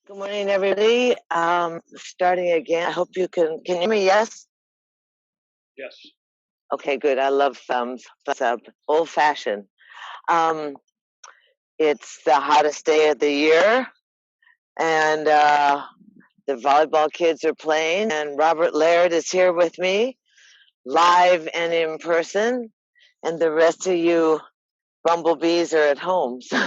Good morning, everybody. Starting again. I hope you can you hear me? Yes. Yes. Okay, good. I love thumbs up. Old fashioned. Um, it's the hottest day of the year, and the volleyball kids are playing. And Robert Laird is here with me, live and in person, and the rest of you bumblebees are at home. So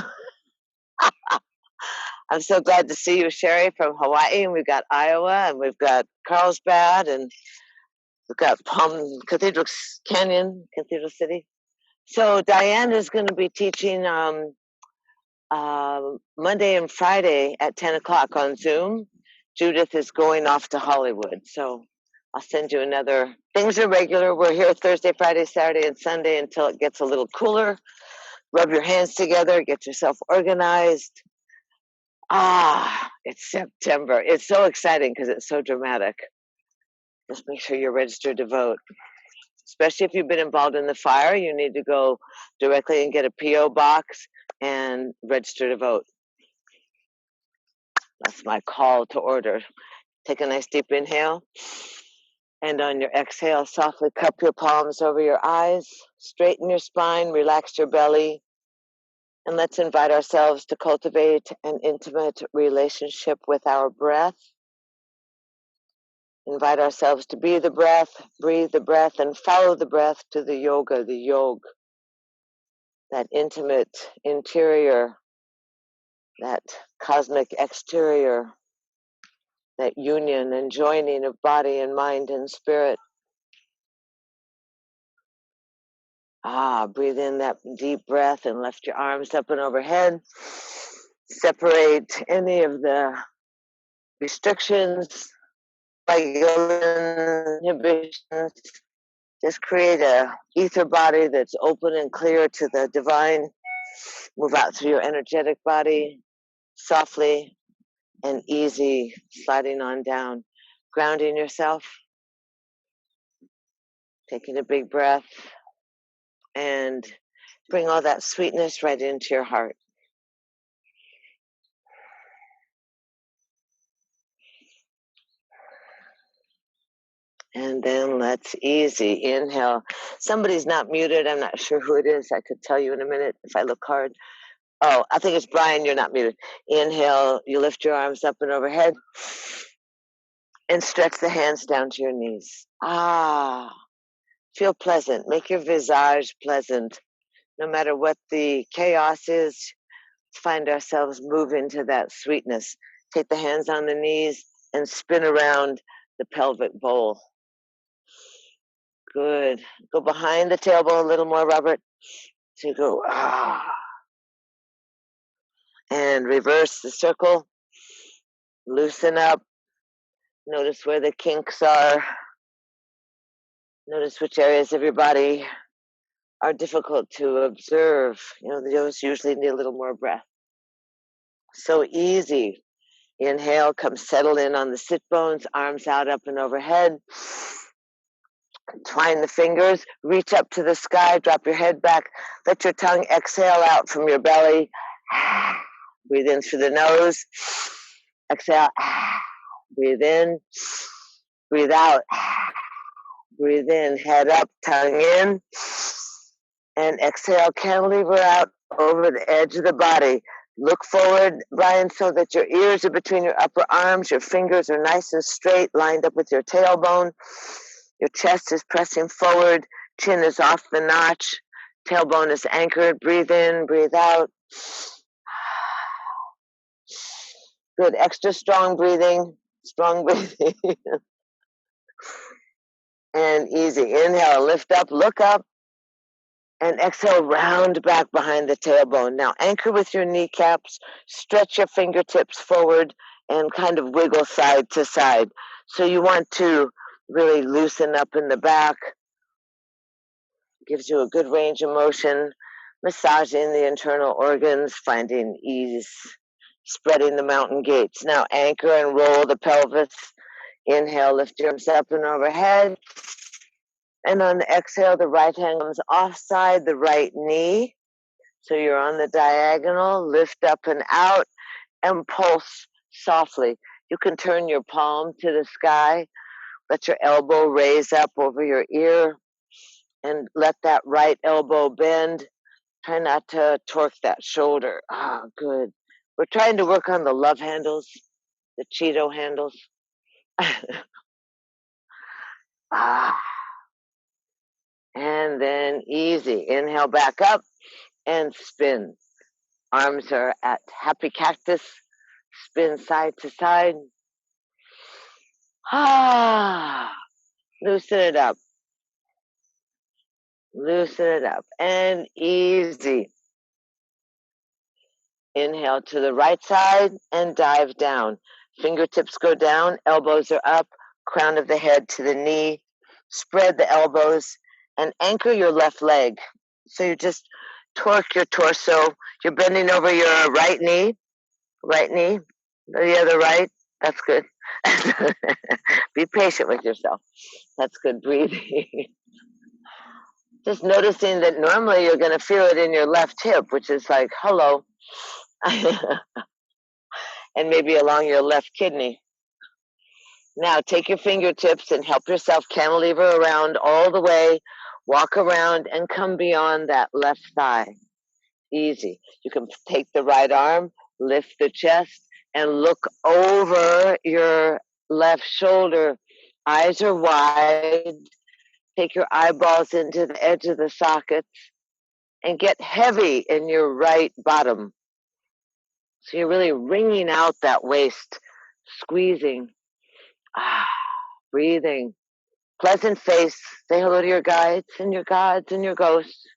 I'm so glad to see you, Sherry, from Hawaii, and we've got Iowa, and we've got Carlsbad, and we've got Palm Cathedral Canyon, Cathedral City. So Diane is going to be teaching Monday and Friday at 10 o'clock on Zoom. Judith is going off to Hollywood. So I'll send you another. Things are regular. We're here Thursday, Friday, Saturday, and Sunday until it gets a little cooler. Rub your hands together, get yourself organized. It's September. It's so exciting because it's so dramatic. Just make sure you're registered to vote. Especially if you've been involved in the fire, you need to go directly and get a P.O. box and register to vote. That's my call to order. Take a nice deep inhale. And on your exhale, softly cup your palms over your eyes, straighten your spine, relax your belly, and let's invite ourselves to cultivate an intimate relationship with our breath. Invite ourselves to be the breath, breathe the breath, and follow the breath to the yoga, the yog, that intimate interior, that cosmic exterior, that union and joining of body and mind and spirit. Breathe in that deep breath and lift your arms up and overhead. Separate any of the restrictions, inhibitions. Just create a ether body that's open and clear to the divine. Move out through your energetic body softly and easy, sliding on down, grounding yourself, taking a big breath, and bring all that sweetness right into your heart. And then let's easy inhale. Somebody's not muted. I'm not sure who it is. I could tell you in a minute if I look hard. Oh, I think it's Brian. You're not muted. Inhale, you lift your arms up and overhead and stretch the hands down to your knees. Feel pleasant. Make your visage pleasant. No matter what the chaos is, find ourselves move into that sweetness. Take the hands on the knees and spin around the pelvic bowl. Good. Go behind the tailbone a little more, Robert. So you go, and reverse the circle. Loosen up. Notice where the kinks are. Notice which areas of your body are difficult to observe. Those usually need a little more breath. So easy. Inhale, come settle in on the sit bones, arms out, up and overhead. Twine the fingers, reach up to the sky, drop your head back, let your tongue exhale out from your belly. Breathe in through the nose, exhale, breathe in, breathe out, breathe in, head up, tongue in, and exhale, cantilever out over the edge of the body. Look forward, Brian, so that your ears are between your upper arms, your fingers are nice and straight, lined up with your tailbone. Your chest is pressing forward, chin is off the notch, tailbone is anchored. Breathe in, breathe out. Good, extra strong breathing. And easy. Inhale, lift up, look up, and exhale, round back behind the tailbone. Now anchor with your kneecaps, stretch your fingertips forward, and kind of wiggle side to side. So you want to really loosen up in the back. Gives you a good range of motion, massaging the internal organs, finding ease, spreading the mountain gates. Now anchor and roll the pelvis. Inhale, lift your arms up and overhead. And on the exhale, the right hand comes offside the right knee. So you're on the diagonal, lift up and out, and pulse softly. You can turn your palm to the sky, let your elbow raise up over your ear, and let that right elbow bend. Try not to torque that shoulder. Ah, good. We're trying to work on the love handles, the Cheeto handles. Ah, and then easy. Inhale back up and spin. Arms are at happy cactus. Spin side to side. Ah, loosen it up. Loosen it up. And easy. Inhale to the right side and dive down. Fingertips go down, elbows are up, crown of the head to the knee. Spread the elbows and anchor your left leg. So you just torque your torso. You're bending over your right knee, the other right. That's good. Be patient with yourself. That's good breathing. Just noticing that normally you're going to feel it in your left hip, which is like, hello. And maybe along your left kidney. Now take your fingertips and help yourself cantilever around all the way, walk around and come beyond that left thigh. Easy. You can take the right arm, lift the chest, and look over your left shoulder. Eyes are wide. Take your eyeballs into the edge of the sockets and get heavy in your right bottom. So you're really wringing out that waist, squeezing. Ah, breathing. Pleasant face. Say hello to your guides and your gods and your ghosts.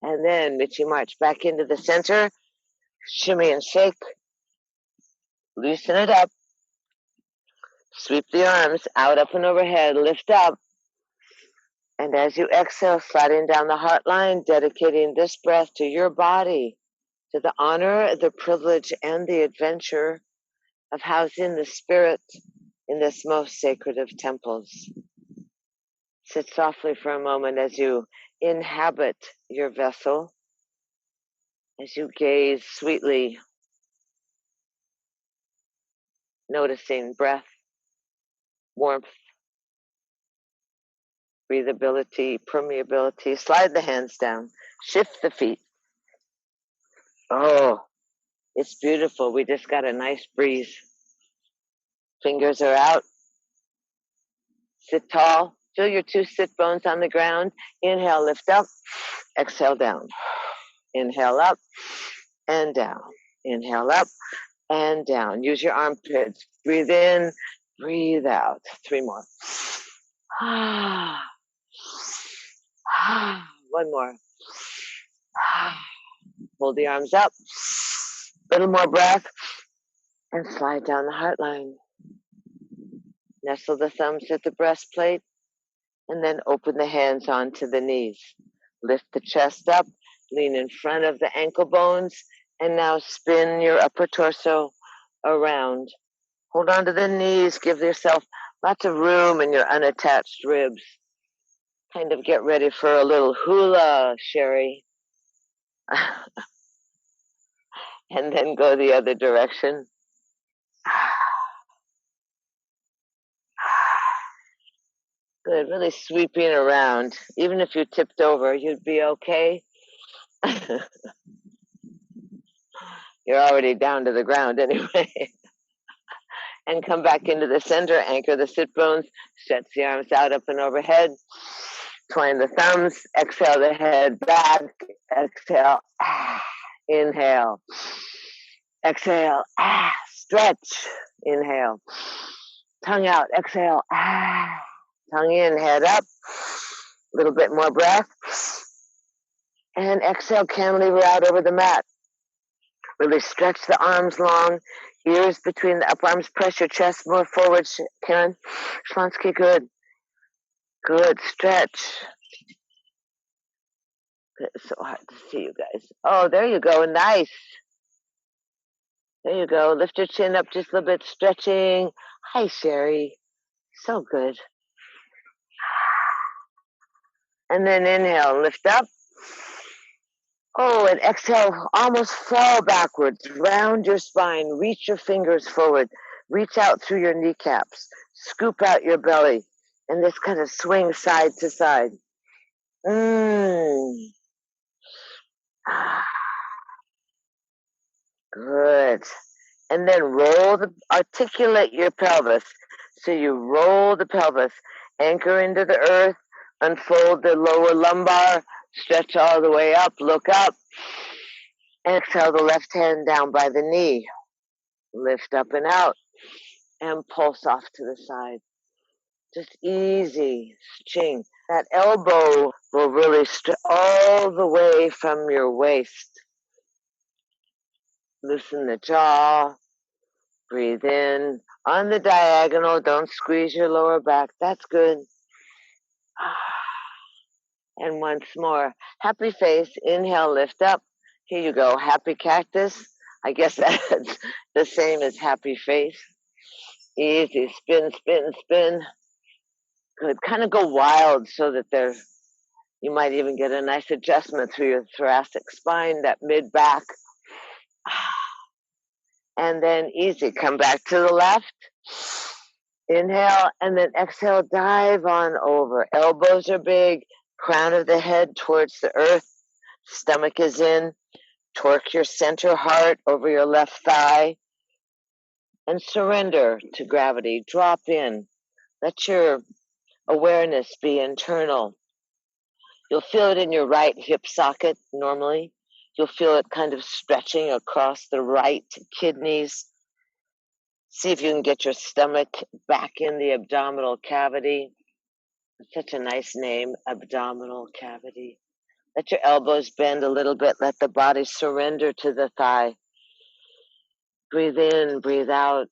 And then Michi march back into the center. Shimmy and shake. Loosen it up. Sweep the arms out, up, and overhead. Lift up. And as you exhale, sliding down the heart line, dedicating this breath to your body, to the honor, the privilege, and the adventure of housing the spirit in this most sacred of temples. Sit softly for a moment as you inhabit your vessel, as you gaze sweetly, noticing breath, warmth, breathability, permeability. Slide the hands down, shift the feet. Oh, it's beautiful. We just got a nice breeze. Fingers are out. Sit tall. Feel your two sit bones on the ground. Inhale, lift up. Exhale, down. Inhale up and down. Inhale up and down. Use your armpits. Breathe in, breathe out. 3 more. One more. Hold the arms up. Little more breath. And slide down the heart line. Nestle the thumbs at the breastplate. And then open the hands onto the knees. Lift the chest up. Lean in front of the ankle bones. And now spin your upper torso around. Hold on to the knees. Give yourself lots of room in your unattached ribs. Kind of get ready for a little hula, Sherry. And then go the other direction. Good, really sweeping around. Even if you tipped over, you'd be okay. You're already down to the ground anyway. And come back into the center, anchor the sit bones, stretch the arms out, up and overhead. Twine the thumbs, exhale the head back, exhale, inhale. Exhale, stretch, inhale. Tongue out, exhale, tongue in, head up. A little bit more breath. And exhale, cantilever out over the mat. Really stretch the arms long, ears between the upper arms, press your chest more forward, Karen. Shlansky, good. Good, stretch. It's so hard to see you guys. Oh, there you go, nice. There you go, lift your chin up just a little bit, stretching. Hi, Sherry. So good. And then inhale, lift up. Oh, and exhale, almost fall backwards, round your spine, reach your fingers forward, reach out through your kneecaps, scoop out your belly, and this kind of swing side to side. Mmm. Ah, good. And then articulate your pelvis. So you roll the pelvis, anchor into the earth, unfold the lower lumbar, stretch all the way up, look up, and exhale the left hand down by the knee. Lift up and out, and pulse off to the side. Just easy stretching. That elbow will really stretch all the way from your waist. Loosen the jaw. Breathe in on the diagonal. Don't squeeze your lower back. That's good. And once more, happy face. Inhale, lift up. Here you go. Happy cactus. I guess that's the same as happy face. Easy. Spin, spin, spin. Good. Kind of go wild so that you might even get a nice adjustment through your thoracic spine, that mid back. And then easy. Come back to the left. Inhale, and then exhale, dive on over. Elbows are big, crown of the head towards the earth, stomach is in. Torque your center heart over your left thigh, and surrender to gravity. Drop in. Let your awareness be internal. You'll feel it in your right hip socket normally. You'll feel it kind of stretching across the right kidneys. See if you can get your stomach back in the abdominal cavity. Such a nice name, abdominal cavity. Let your elbows bend a little bit. Let the body surrender to the thigh. Breathe in, breathe out.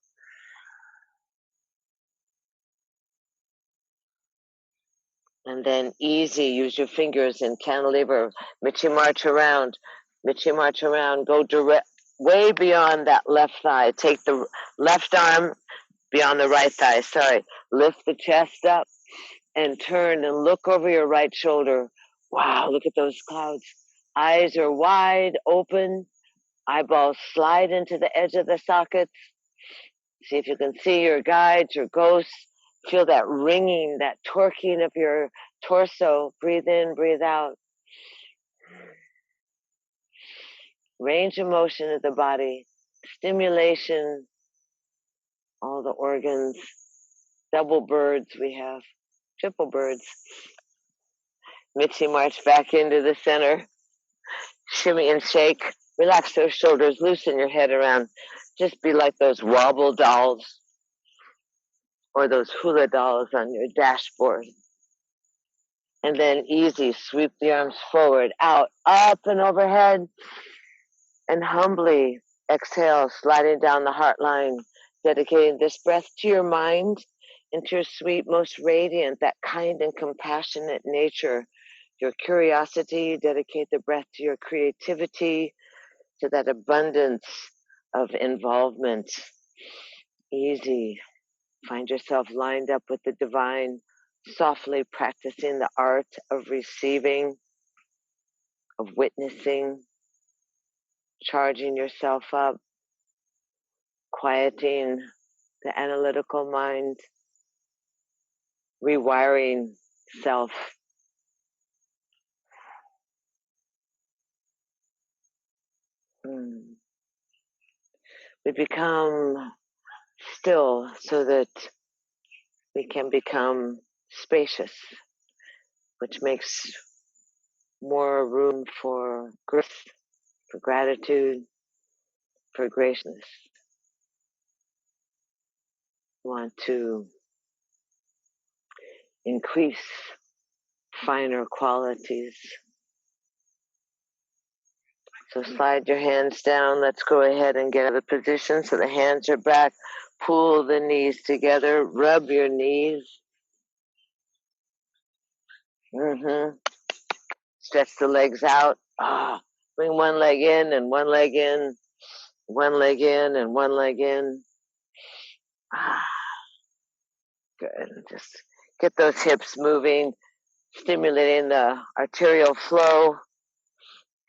And then easy, use your fingers in cantilever. Michi march around. Michi march around. Go direct, way beyond that left thigh. Take the left arm beyond the right thigh. Sorry. Lift the chest up and turn and look over your right shoulder. Wow, look at those clouds. Eyes are wide open. Eyeballs slide into the edge of the sockets. See if you can see your guides, your ghosts. Feel that ringing, that torquing of your torso. Breathe in, breathe out. Range of motion of the body. Stimulation. All the organs. Double birds we have. Triple birds. Michi march back into the center. Shimmy and shake. Relax those shoulders. Loosen your head around. Just be like those wobble dolls or those hula dolls on your dashboard. And then easy, sweep the arms forward, out, up and overhead. And humbly exhale, sliding down the heart line, dedicating this breath to your mind and to your sweet, most radiant, that kind and compassionate nature. Your curiosity, dedicate the breath to your creativity, to that abundance of involvement. Easy. Find yourself lined up with the divine, softly practicing the art of receiving, of witnessing, charging yourself up, quieting the analytical mind, rewiring self. We become still so that we can become spacious, which makes more room for grace, for gratitude, for graciousness. We want to increase finer qualities. So slide your hands down. Let's go ahead and get out of position so the hands are back. Pull the knees together. Rub your knees. Stretch the legs out. Bring one leg in and one leg in. One leg in and one leg in. Good. Just get those hips moving, stimulating the arterial flow.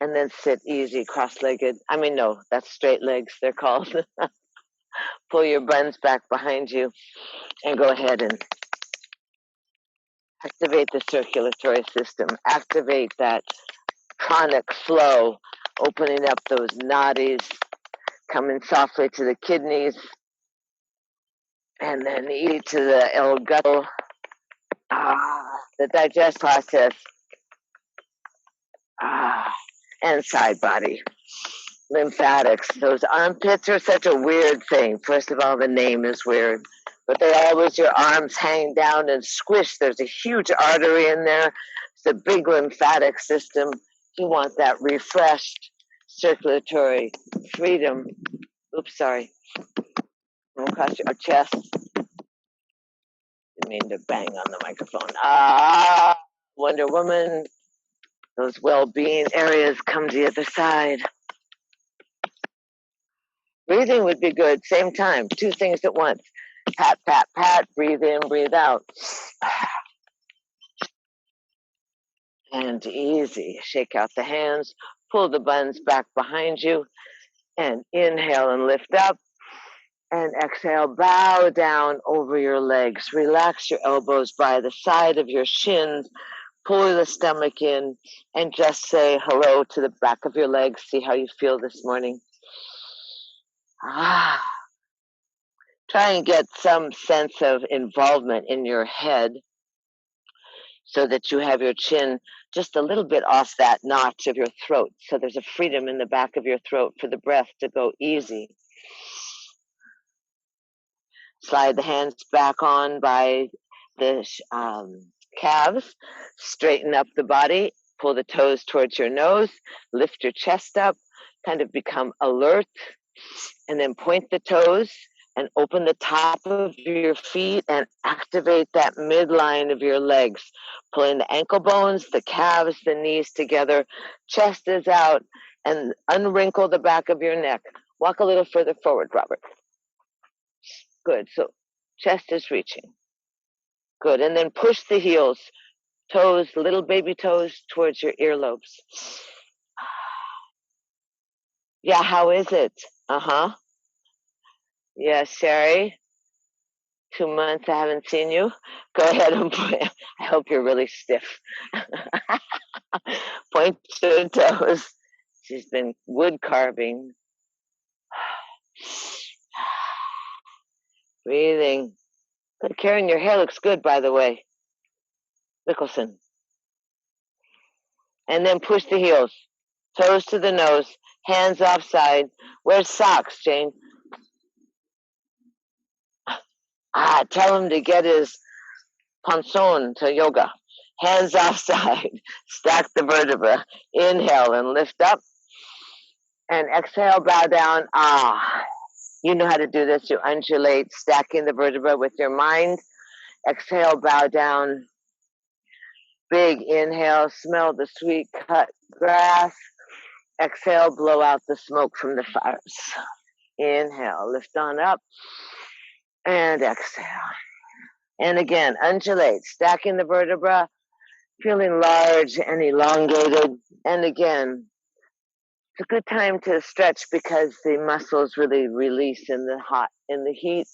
And then sit easy, cross-legged. I mean, no, that's straight legs, they're called. Pull your buns back behind you and go ahead and activate the circulatory system. Activate that pranic flow, opening up those nadis, coming softly to the kidneys, and then easy to the el gut, the digest process, and side body. Lymphatics. Those armpits are such a weird thing. First of all, the name is weird, but they always, your arms hang down and squish. There's a huge artery in there. It's a big lymphatic system. You want that refreshed circulatory freedom. Oops, sorry. Across your chest. Didn't mean to bang on the microphone. Wonder Woman. Those well-being areas come to the other side. Breathing would be good, same time, two things at once. Pat, pat, pat, breathe in, breathe out. And easy, shake out the hands, pull the buns back behind you, and inhale and lift up, and exhale, bow down over your legs. Relax your elbows by the side of your shins, pull the stomach in, and just say hello to the back of your legs. See how you feel this morning. Try and get some sense of involvement in your head so that you have your chin just a little bit off that notch of your throat. So there's a freedom in the back of your throat for the breath to go easy. Slide the hands back on by the calves. Straighten up the body. Pull the toes towards your nose. Lift your chest up. Kind of become alert. And then point the toes and open the top of your feet and activate that midline of your legs. Pulling the ankle bones, the calves, the knees together. Chest is out, and unwrinkle the back of your neck. Walk a little further forward, Robert. Good. So chest is reaching. Good. And then push the heels, toes, little baby toes towards your earlobes. Yeah, how is it? Yes, Sherry. 2 months I haven't seen you. Go ahead and point. I hope you're really stiff. Point your toes. She's been wood carving. Breathing. Good. Karen, your hair looks good, by the way. Mickelson. And then push the heels. Toes to the nose. Hands offside. Where's socks, Jane? Tell him to get his panson to yoga. Hands offside. Stack the vertebra. Inhale and lift up. And exhale, bow down. You know how to do this. You undulate, stacking the vertebra with your mind. Exhale, bow down. Big inhale, smell the sweet cut grass. Exhale, blow out the smoke from the fires. Inhale, lift on up. And exhale. And again, undulate, stacking the vertebra, feeling large and elongated. And again, it's a good time to stretch because the muscles really release in the heat.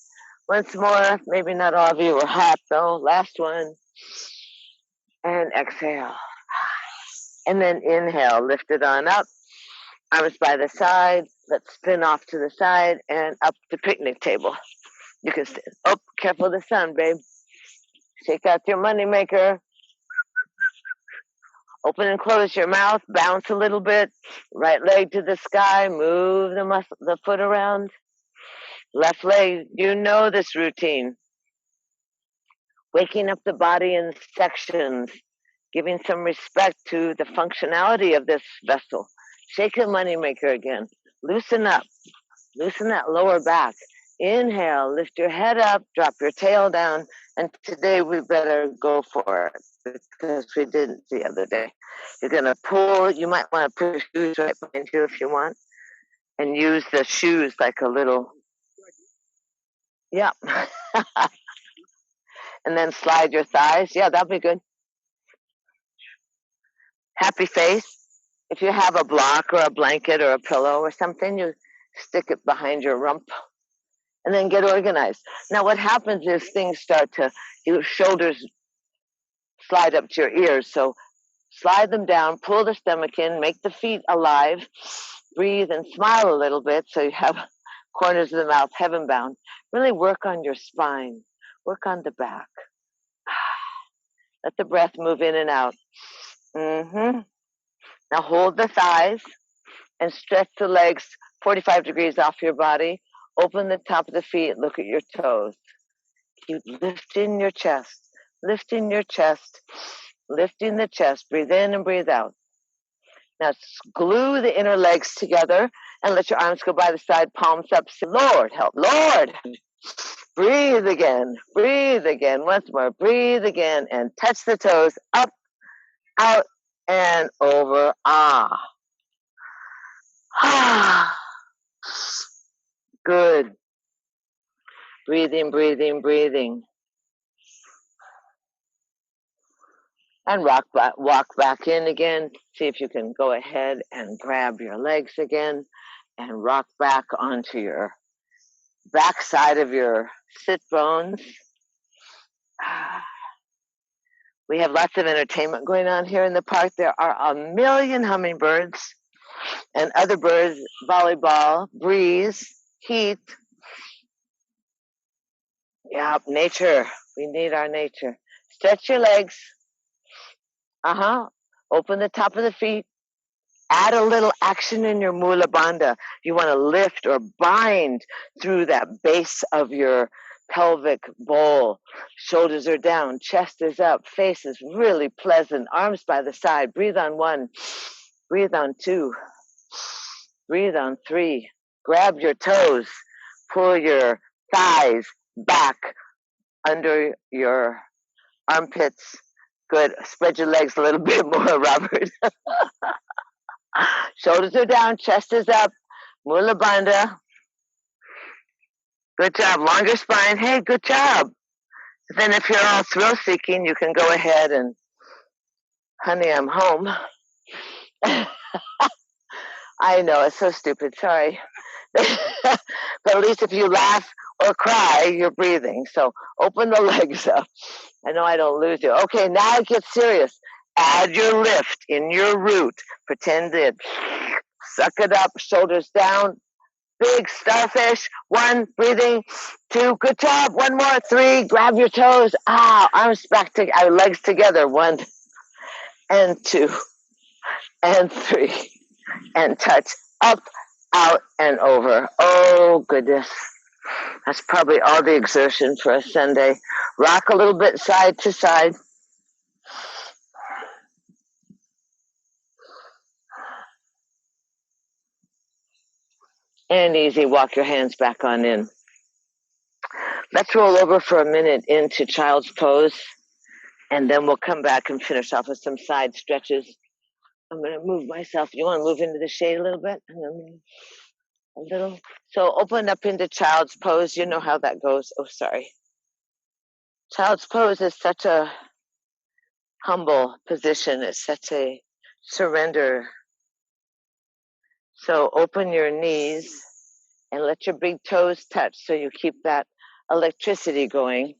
Once more, maybe not all of you are hot though. Last one. And exhale. And then inhale, lift it on up. Arms by the side. Let's spin off to the side and up the picnic table. You can stand. Oh, careful of the sun, babe. Shake out your moneymaker. Open and close your mouth. Bounce a little bit. Right leg to the sky. Move the foot around. Left leg. You know this routine. Waking up the body in sections. Giving some respect to the functionality of this vessel. Shake the moneymaker again. Loosen up. Loosen that lower back. Inhale, lift your head up, drop your tail down, and today we better go for it because we didn't the other day. You're going to pull, you might want to put your shoes right behind you if you want, and use the shoes like a little, yeah. And then slide your thighs. Yeah, that'll be good. Happy face. If you have a block or a blanket or a pillow or something, you stick it behind your rump and then get organized. Now, what happens is things start to, your shoulders slide up to your ears. So slide them down, pull the stomach in, make the feet alive, breathe and smile a little bit so you have corners of the mouth heaven bound. Really work on your spine, work on the back. Let the breath move in and out. Now hold the thighs and stretch the legs 45 degrees off your body. Open the top of the feet, look at your toes. Keep lifting your chest, lifting your chest, lifting the chest. Breathe in and breathe out. Now glue the inner legs together and let your arms go by the side, palms up. Say, Lord, help, Lord. Breathe again, once more. Breathe again and touch the toes up, out, and over. Ah. Ah. Good. Breathing, breathing, breathing. And walk back in again. See if you can go ahead and grab your legs again and rock back onto your back side of your sit bones. We have lots of entertainment going on here in the park. There are a million hummingbirds and other birds, volleyball, breeze, heat. Yeah, nature. We need our nature. Stretch your legs. Open the top of the feet. Add a little action in your Mula Bandha. You want to lift or bind through that base of your pelvic bowl. Shoulders are down, chest is up, face is really pleasant, arms by the side. Breathe on 1, breathe on 2, breathe on 3. Grab your toes, pull your thighs back under your armpits. Good. Spread your legs a little bit more, Robert. Shoulders are down, chest is up. Mula Bandha. Good job. Longer spine. Hey, good job. Then if you're all thrill seeking, you can go ahead and, honey, I'm home. I know, it's so stupid. Sorry. But at least if you laugh or cry, you're breathing. So open the legs up. I know I don't lose you. Okay, now get serious. Add your lift in your root. Pretend it. Suck it up, shoulders down. Big starfish. 1, breathing. 2, good job. 1 more. 3, grab your toes. Arms back to our legs together. 1 and 2 and 3 and touch up, out, and over. Oh, goodness. That's probably all the exertion for a Sunday. Rock a little bit side to side. And easy, walk your hands back on in. Let's roll over for a minute into child's pose, and then we'll come back and finish off with some side stretches. I'm going to move myself. You want to move into the shade a little bit? A little. So open up into child's pose. You know how that goes. Oh, sorry. Child's pose is such a humble position. It's such a surrender. So open your knees and let your big toes touch so you keep that electricity going.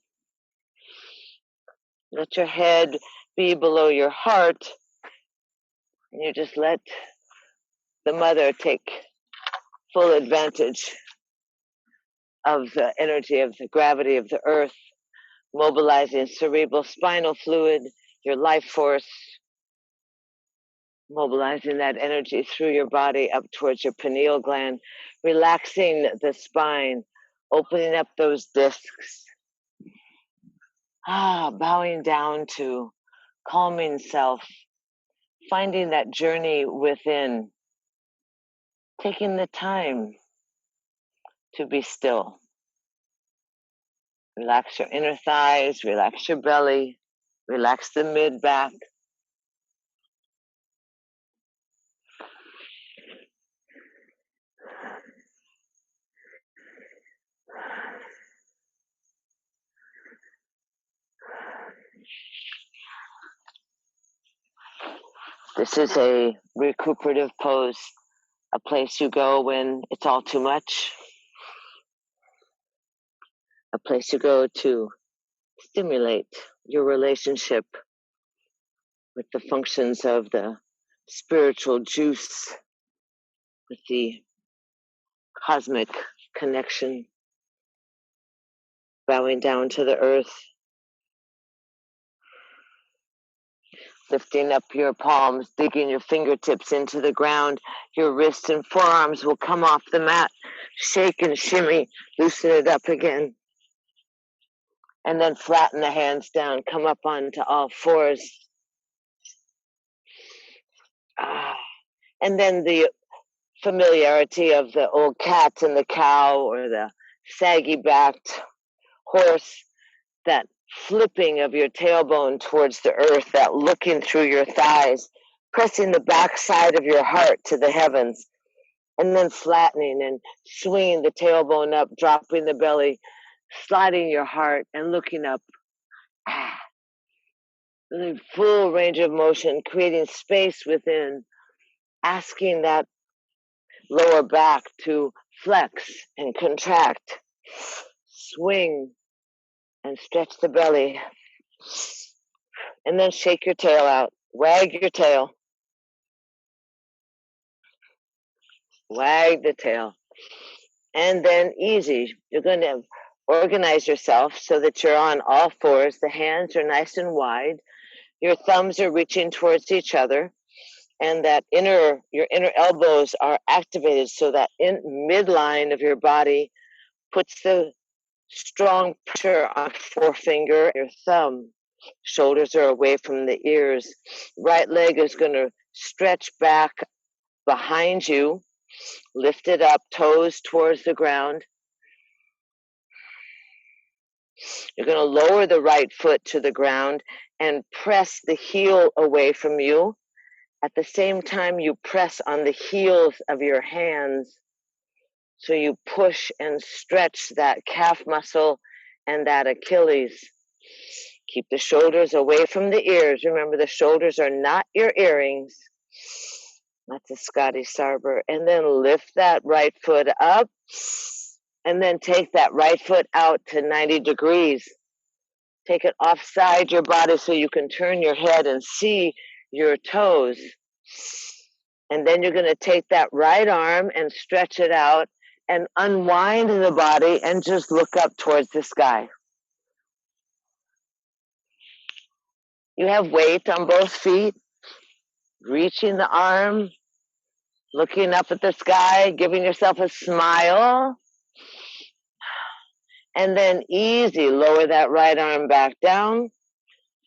Let your head be below your heart, and you just let the mother take full advantage of the energy of the gravity of the earth, mobilizing cerebral spinal fluid, your life force, mobilizing that energy through your body up towards your pineal gland, relaxing the spine, opening up those discs. Bowing down to calming self, finding that journey within, taking the time to be still. Relax your inner thighs, relax your belly, relax the mid-back. This is a recuperative pose, a place you go when it's all too much, a place you go to stimulate your relationship with the functions of the spiritual juice, with the cosmic connection, bowing down to the earth, lifting up your palms, digging your fingertips into the ground. Your wrists and forearms will come off the mat. Shake and shimmy, loosen it up again. And then flatten the hands down, come up onto all fours. And then the familiarity of the old cat and the cow, or the saggy-backed horse, that flipping of your tailbone towards the earth, that looking through your thighs, pressing the backside of your heart to the heavens, and then flattening and swinging the tailbone up, dropping the belly, sliding your heart and looking up. The full range of motion, creating space within, asking that lower back to flex and contract, swing and stretch the belly, and then shake your tail out, wag your tail, wag the tail, and then easy. You're going to organize yourself so that you're on all fours. The hands are nice and wide. Your thumbs are reaching towards each other, and that your inner elbows are activated so that in midline of your body puts the strong pressure on forefinger, your thumb. Shoulders are away from the ears. Right leg is going to stretch back behind you, lift it up, toes towards the ground. You're going to lower the right foot to the ground and press the heel away from you. At the same time, you press on the heels of your hands. So you push and stretch that calf muscle and that Achilles. Keep the shoulders away from the ears. Remember, the shoulders are not your earrings. That's a Scotty Sarber. And then lift that right foot up. And then take that right foot out to 90 degrees. Take it offside your body so you can turn your head and see your toes. And then you're going to take that right arm and stretch it out and unwind the body and just look up towards the sky. You have weight on both feet, reaching the arm, looking up at the sky, giving yourself a smile. And then easy, lower that right arm back down.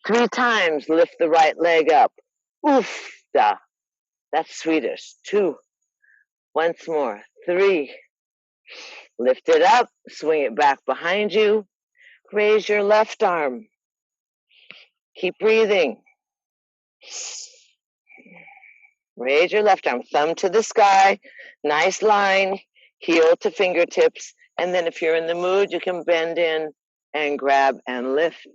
3 times, lift the right leg up. Oof, da. That's Swedish. 2. Once more. 3. Lift it up, swing it back behind you. Raise your left arm. Keep breathing. Raise your left arm, thumb to the sky, nice line, heel to fingertips. And then if you're in the mood, you can bend in and grab and lift.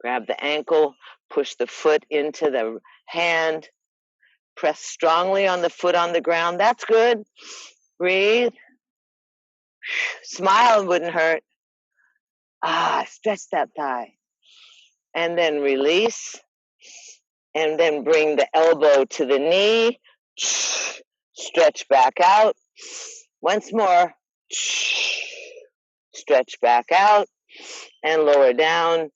Grab the ankle, push the foot into the hand, press strongly on the foot on the ground. That's good. Breathe. Smile, wouldn't hurt. Stretch that thigh. And then release. And then bring the elbow to the knee. Stretch back out. Once more. Stretch back out. And lower down.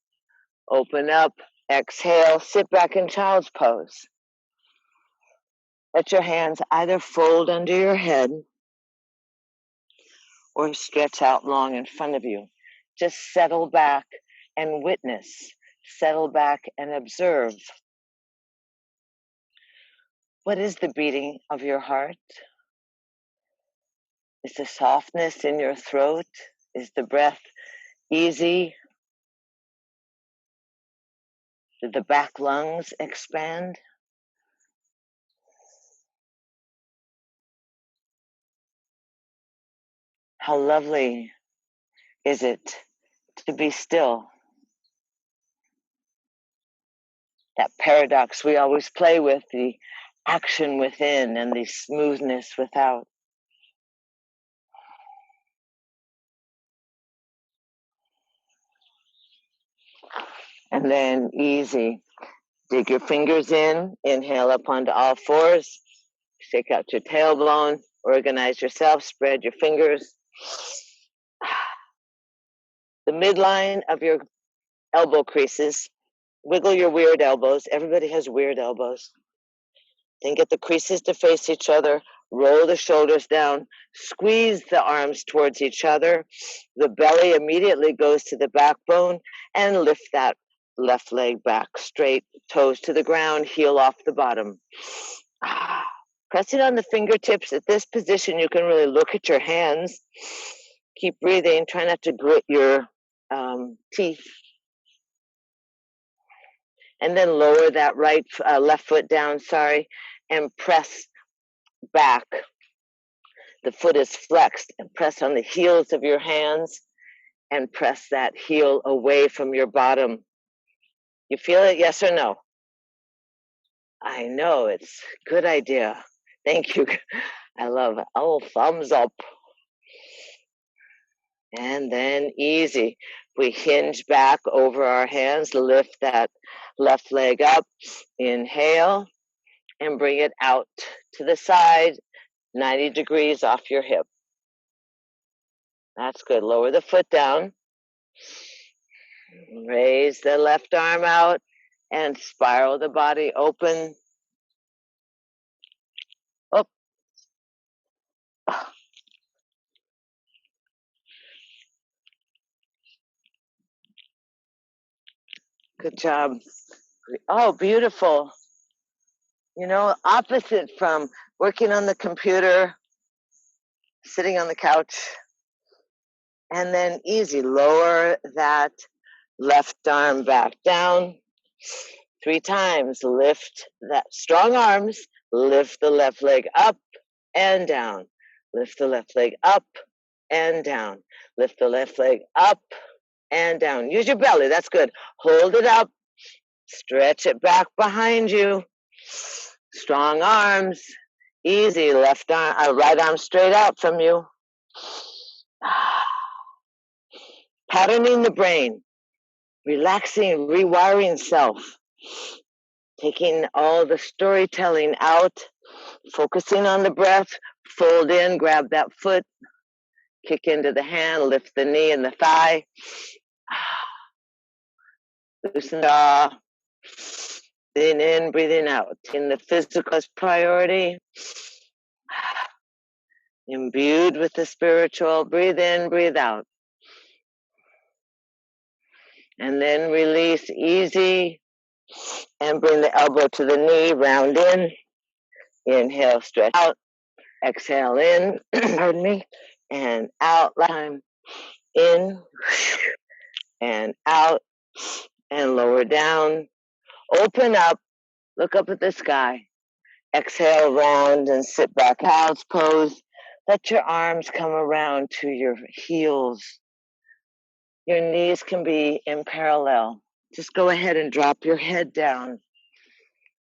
Open up. Exhale. Sit back in child's pose. Let your hands either fold under your head or stretch out long in front of you. Just settle back and witness. Settle back and observe. What is the beating of your heart? Is the softness in your throat? Is the breath easy? Did the back lungs expand? How lovely is it to be still? That paradox we always play with, the action within and the smoothness without. And then easy. Dig your fingers in, inhale up onto all fours, shake out your tailbone, organize yourself, spread your fingers. The midline of your elbow creases, wiggle your weird elbows. Everybody has weird elbows. Then get the creases to face each other, roll the shoulders down, squeeze the arms towards each other. The belly immediately goes to the backbone, and lift that left leg back straight, toes to the ground, heel off the bottom. Pressing on the fingertips. At this position, you can really look at your hands. Keep breathing. Try not to grit your teeth. And then lower that left foot down, and press back. The foot is flexed, and press on the heels of your hands and press that heel away from your bottom. You feel it, yes or no? I know, it's a good idea. Thank you. I love it. Oh, thumbs up. And then easy. We hinge back over our hands, lift that left leg up, inhale, and bring it out to the side, 90 degrees off your hip. That's good. Lower the foot down. Raise the left arm out and spiral the body open. Up. Good job. Oh, beautiful. You know, opposite from working on the computer, sitting on the couch, and then easy. Lower that left arm back down 3 times. Lift that strong arms. Lift the left leg up and down. Lift the left leg up and down. Lift the left leg up and down. Use your belly. That's good. Hold it up. Stretch it back behind you. Strong arms. Easy. Left arm, right arm straight out from you. Patterning the brain. Relaxing, rewiring self. Taking all the storytelling out. Focusing on the breath. Fold in, grab that foot. Kick into the hand, lift the knee and the thigh. Loosen the jaw. Breathing in, breathing out. In the physical as priority. Imbued with the spiritual. Breathe in, breathe out. And then release easy. And bring the elbow to the knee, round in. Inhale, stretch out. Exhale in, pardon me, and out. Last time, in, and out, and lower down. Open up, look up at the sky. Exhale, round, and sit back. Child's pose. Let your arms come around to your heels. Your knees can be in parallel. Just go ahead and drop your head down.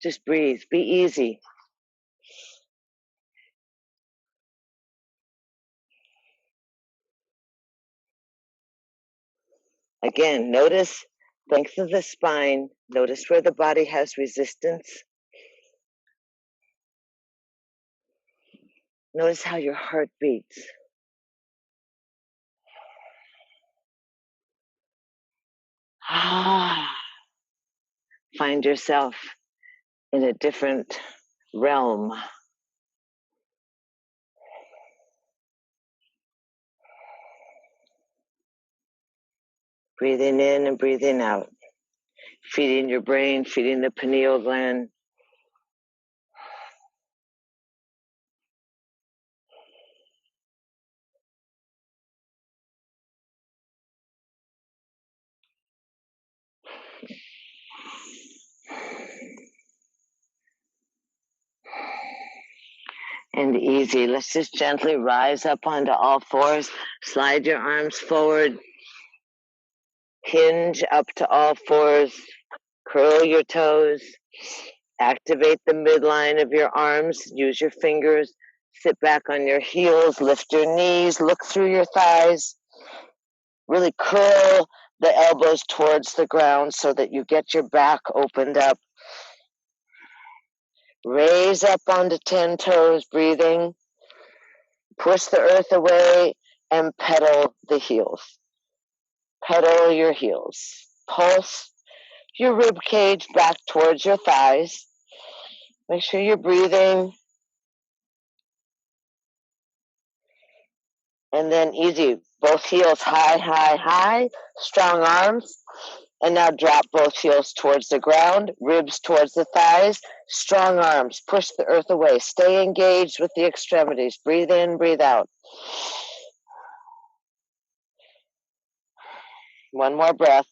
Just breathe. Be easy. Again, notice length of the spine. Notice where the body has resistance. Notice how your heart beats. Find yourself in a different realm. Breathing in and breathing out. Feeding your brain, feeding the pineal gland. And easy. Let's just gently rise up onto all fours. Slide your arms forward. Hinge up to all fours. Curl your toes. Activate the midline of your arms. Use your fingers. Sit back on your heels. Lift your knees. Look through your thighs. Really curl the elbows towards the ground so that you get your back opened up. Raise up onto 10 toes, breathing. Push the earth away and pedal the heels. Pedal your heels. Pulse your rib cage back towards your thighs. Make sure you're breathing. And then easy. Both heels high, high, high. Strong arms. And now drop both heels towards the ground, ribs towards the thighs, strong arms, push the earth away. Stay engaged with the extremities. Breathe in, breathe out. One more breath.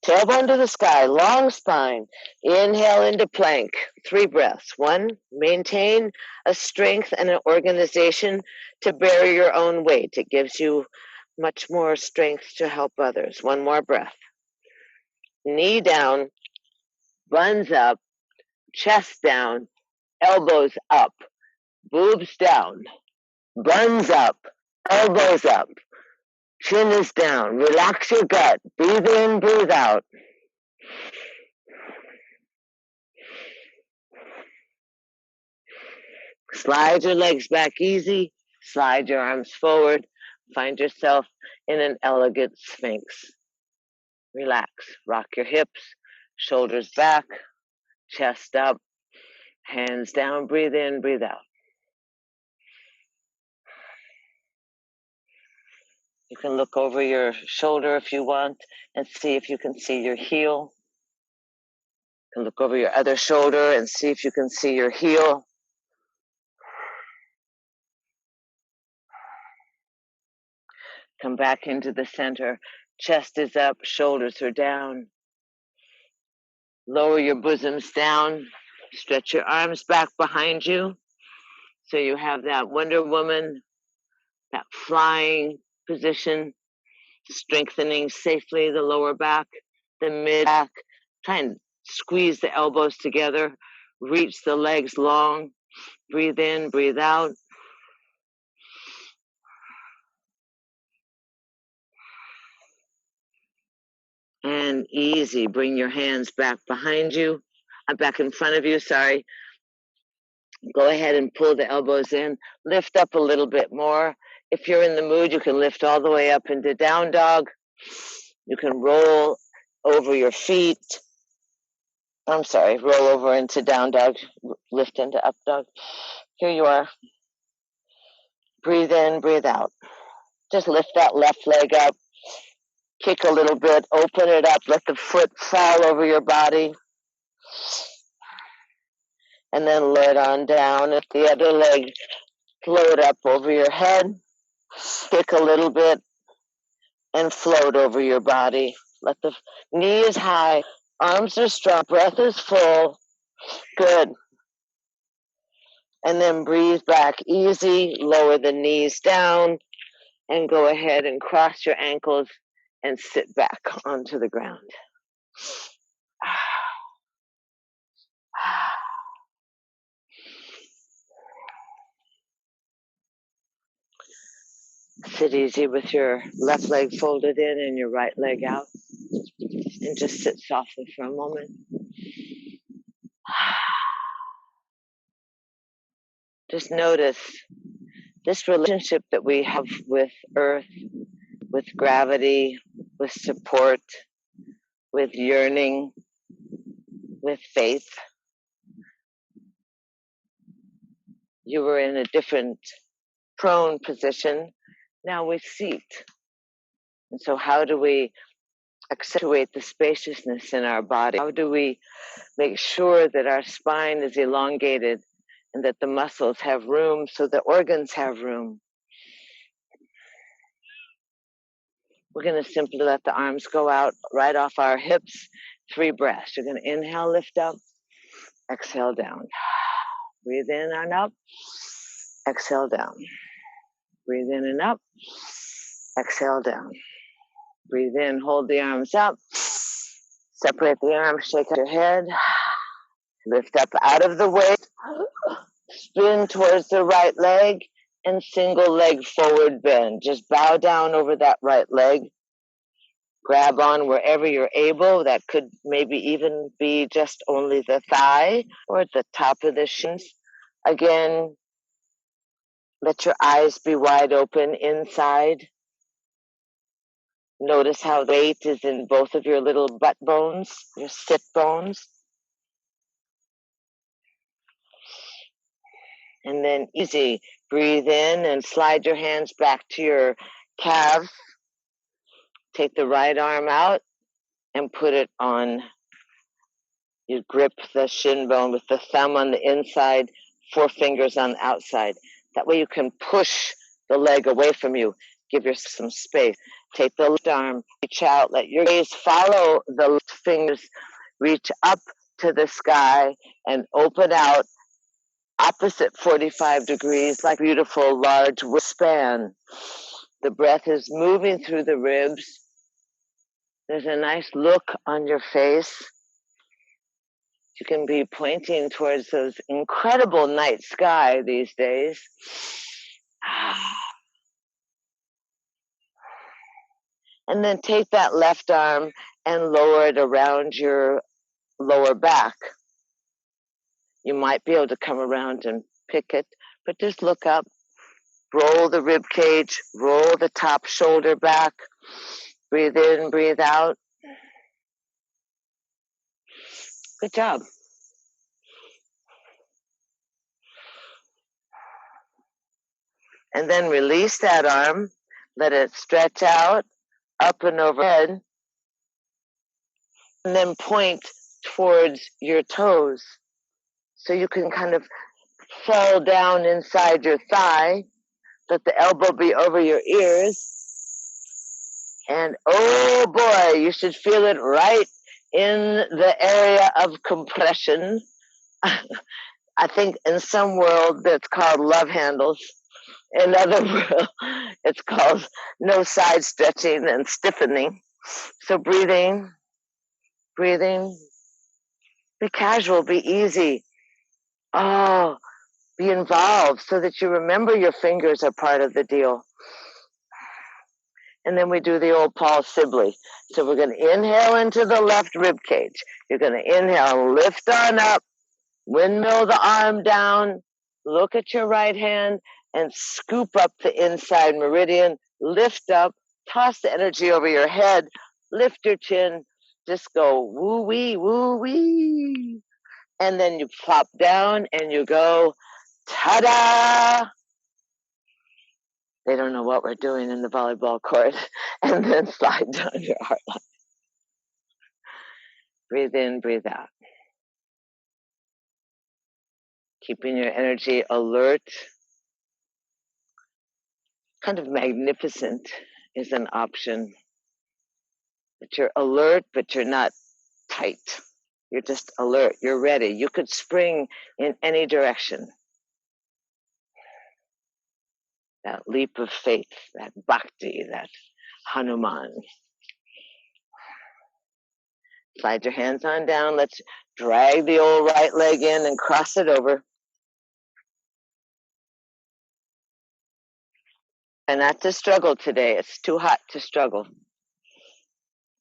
Tailbone to the sky, long spine. Inhale into plank. 3 breaths. 1, maintain a strength and an organization to bear your own weight. It gives you much more strength to help others. 1 more breath. Knee down, buns up, chest down, elbows up, boobs down, buns up, elbows up, chin is down. Relax your gut. Breathe in, breathe out. Slide your legs back easy. Slide your arms forward. Find yourself in an elegant sphinx. Relax. Rock your hips, shoulders back, chest up, hands down. Breathe in, breathe out. You can look over your shoulder if you want and see if you can see your heel. You can look over your other shoulder and see if you can see your heel. Come back into the center. Chest is up, shoulders are down. Lower your bosoms down. Stretch your arms back behind you. So you have that Wonder Woman, that flying position, strengthening safely the lower back, the mid back. Try and squeeze the elbows together. Reach the legs long. Breathe in, breathe out. And easy. Bring your hands back behind you. Back in front of you, sorry. Go ahead and pull the elbows in. Lift up a little bit more. If you're in the mood, you can lift all the way up into down dog. You can roll over your feet. I'm sorry, roll over into down dog, lift into up dog. Here you are. Breathe in, breathe out. Just lift that left leg up. Kick a little bit, open it up, let the foot fall over your body. And then let on down. If the other leg float up over your head, kick a little bit and float over your body. Let the knee is high, arms are strong, breath is full. Good. And then breathe back easy, lower the knees down, and go ahead and cross your ankles and sit back onto the ground. Sit easy with your left leg folded in and your right leg out. And just sit softly for a moment. Just notice this relationship that we have with earth, with gravity, with support, with yearning, with faith. You were in a different prone position. Now we seat. And so how do we accentuate the spaciousness in our body? How do we make sure that our spine is elongated and that the muscles have room so the organs have room? We're going to simply let the arms go out right off our hips. 3 breaths. You're going to inhale, lift up, exhale down. Breathe in and up, exhale down. Breathe in and up, exhale down. Breathe in, hold the arms up, Separate the arms, shake out your head, lift up out of the weight, spin towards the right leg, and single leg forward bend. Just bow down over that right leg. Grab on wherever you're able. That could maybe even be just only the thigh or the top of the shins. Again, let your eyes be wide open inside. Notice how weight is in both of your little butt bones, your sit bones. And then easy, breathe in and slide your hands back to your calves. Take the right arm out and put it on. You grip the shin bone with the thumb on the inside, 4 fingers on the outside. That way you can push the leg away from you. Give yourself some space. Take the left arm, reach out, let your gaze follow the left fingers, reach up to the sky and open out opposite 45 degrees, like a beautiful large span. The breath is moving through the ribs. There's a nice look on your face. You can be pointing towards those incredible night sky these days. And then take that left arm and lower it around your lower back. You might be able to come around and pick it, but just look up. Roll the rib cage, roll the top shoulder back. Breathe in, breathe out. Good job. And then release that arm. Let it stretch out, up and overhead. And then point towards your toes. So you can kind of fall down inside your thigh. Let the elbow be over your ears. And oh boy, you should feel it right in the area of compression. I think in some world that's called love handles. In other world, it's called no side stretching and stiffening. So breathing, breathing. Be casual, be easy. Oh, be involved so that you remember your fingers are part of the deal. And then we do the old Paul Sibley. So we're going to inhale into the left rib cage. You're going to inhale, lift on up, windmill the arm down, look at your right hand, and scoop up the inside meridian, lift up, toss the energy over your head, lift your chin, just go woo-wee, woo-wee. And then you plop down and you go, ta-da! They don't know what we're doing in the volleyball court. And then slide down your heart line. Breathe in, breathe out. Keeping your energy alert. Kind of magnificent is an option. That you're alert, but you're not tight. You're just alert. You're ready. You could spring in any direction. That leap of faith, that bhakti, that Hanuman. Slide your hands on down. Let's drag the old right leg in and cross it over. And that's a struggle today. It's too hot to struggle.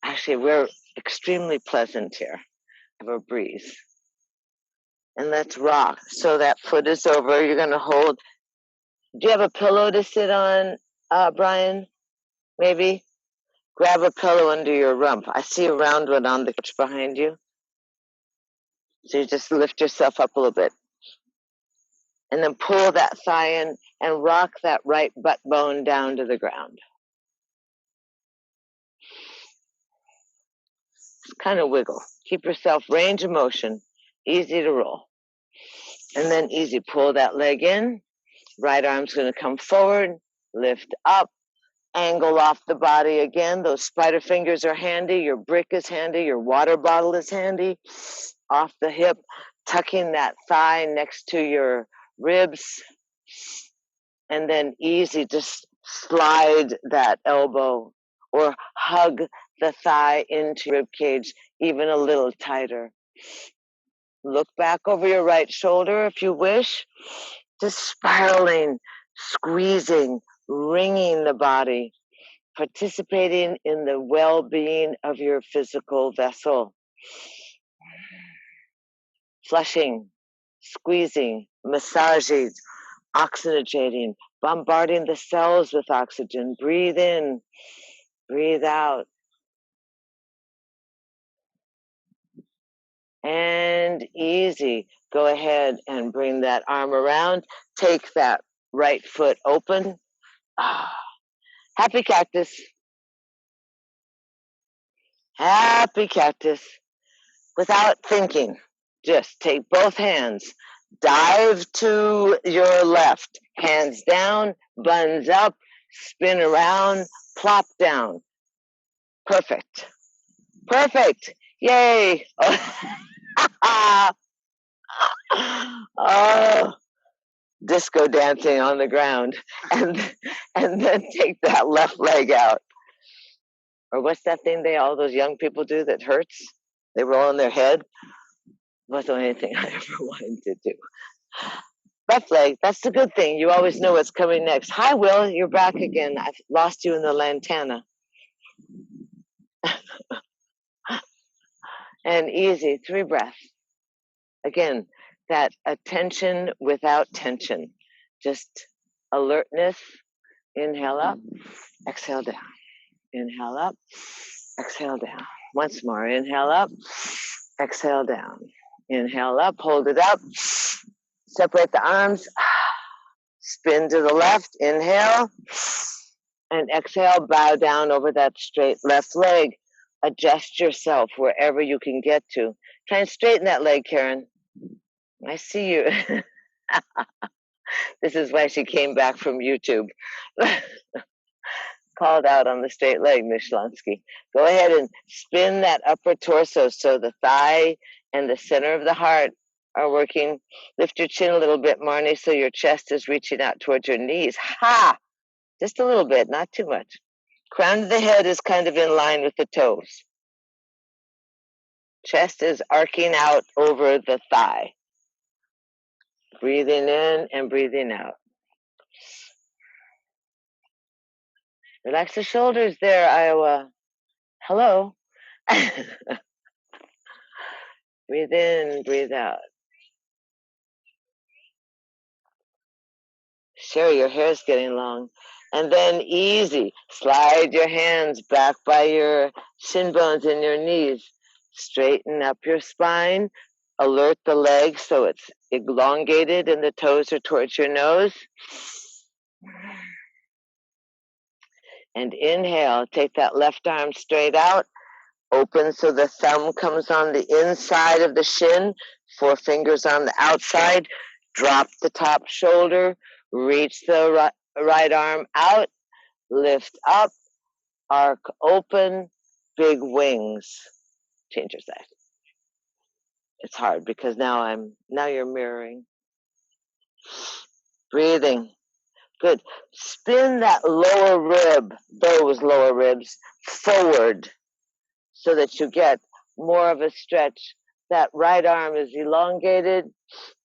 Actually, we're extremely pleasant here. Have a breeze. And let's rock. So that foot is over. You're going to hold. Do you have a pillow to sit on, Brian? Maybe? Grab a pillow under your rump. I see a round one on the couch behind you. So you just lift yourself up a little bit. And then pull that thigh in and rock that right butt bone down to the ground. Just kind of wiggle. Keep yourself range of motion. Easy to roll. And then easy, pull that leg in. Right arm's going to come forward. Lift up. Angle off the body again. Those spider fingers are handy. Your brick is handy. Your water bottle is handy. Off the hip. Tucking that thigh next to your ribs. And then easy, just slide that elbow or hug the thigh into your rib cage even a little tighter. Look back over your right shoulder if you wish, just spiraling, squeezing, wringing the body, participating in the well-being of your physical vessel. Flushing, squeezing, massaging, oxygenating, bombarding the cells with oxygen. Breathe in, breathe out. And easy. Go ahead and bring that arm around. Take that right foot open. Happy cactus. Happy cactus. Without thinking, just take both hands. Dive to your left. Hands down, buns up, spin around, plop down. Perfect. Perfect. Yay. Oh, disco dancing on the ground. And then take that left leg out. Or what's that thing all those young people do that hurts? They roll on their head. Wasn't anything I ever wanted to do. Left leg, that's the good thing. You always know what's coming next. Hi, Will, you're back again. I've lost you in the lantana. And easy, 3 breaths. Again, that attention without tension. Just alertness. Inhale up, exhale down. Inhale up, exhale down. Once more, inhale up, exhale down. Inhale up, hold it up. Separate the arms. Spin to the left, inhale. And exhale, bow down over that straight left leg. Adjust yourself wherever you can get to. Try and straighten that leg, Karen. I see you. This is why she came back from YouTube. Called out on the straight leg, Miss Shlonsky. Go ahead and spin that upper torso so the thigh and the center of the heart are working. Lift your chin a little bit, Marnie, so your chest is reaching out towards your knees. Ha! Just a little bit, not too much. Crown of the head is kind of in line with the toes. Chest is arcing out over the thigh. Breathing in and breathing out. Relax the shoulders there, Iowa. Hello. Breathe in, breathe out. Sure, your hair's getting long. And then easy, slide your hands back by your shin bones and your knees. Straighten up your spine. Alert the legs so it's elongated and the toes are towards your nose. And inhale, take that left arm straight out. Open so the thumb comes on the inside of the shin, 4 fingers on the outside. Drop the top shoulder, reach the right arm out, lift up, arc open, big wings. Change your side. It's hard because now you're mirroring. Breathing. Good. Spin that lower rib, those lower ribs, forward so that you get more of a stretch. That right arm is elongated.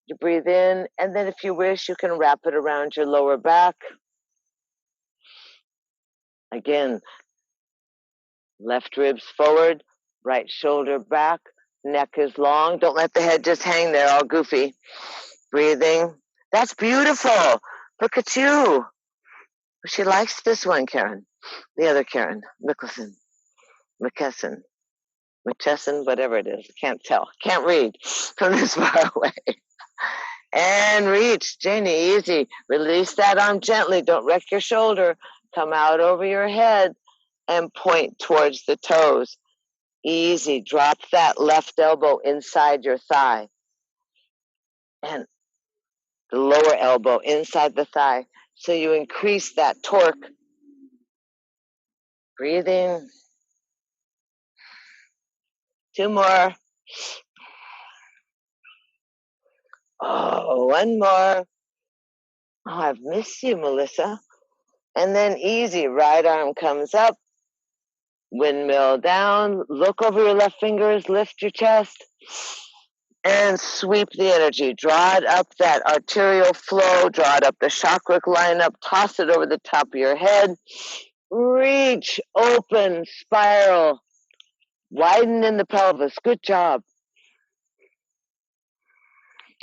You breathe in, and then if you wish, you can wrap it around your lower back. Again, left ribs forward, right shoulder back, neck is long. Don't let the head just hang there all goofy. Breathing. That's beautiful. Look at you. She likes this one, Karen. The other Karen, McKesson, whatever it is. Can't tell. Can't read from this far away. And reach, Janie, easy. Release that arm gently. Don't wreck your shoulder. Come out over your head and point towards the toes. Easy. Drop that left elbow inside your thigh. And the lower elbow inside the thigh. So you increase that torque. Breathing. 2 more. Oh, 1 more. Oh, I've missed you, Melissa. And then easy, right arm comes up, Windmill down, look over your left fingers, lift your chest, and sweep the energy. Draw it up that arterial flow, draw it up the chakra line up, toss it over the top of your head. Reach, open, spiral, widen in the pelvis. Good job.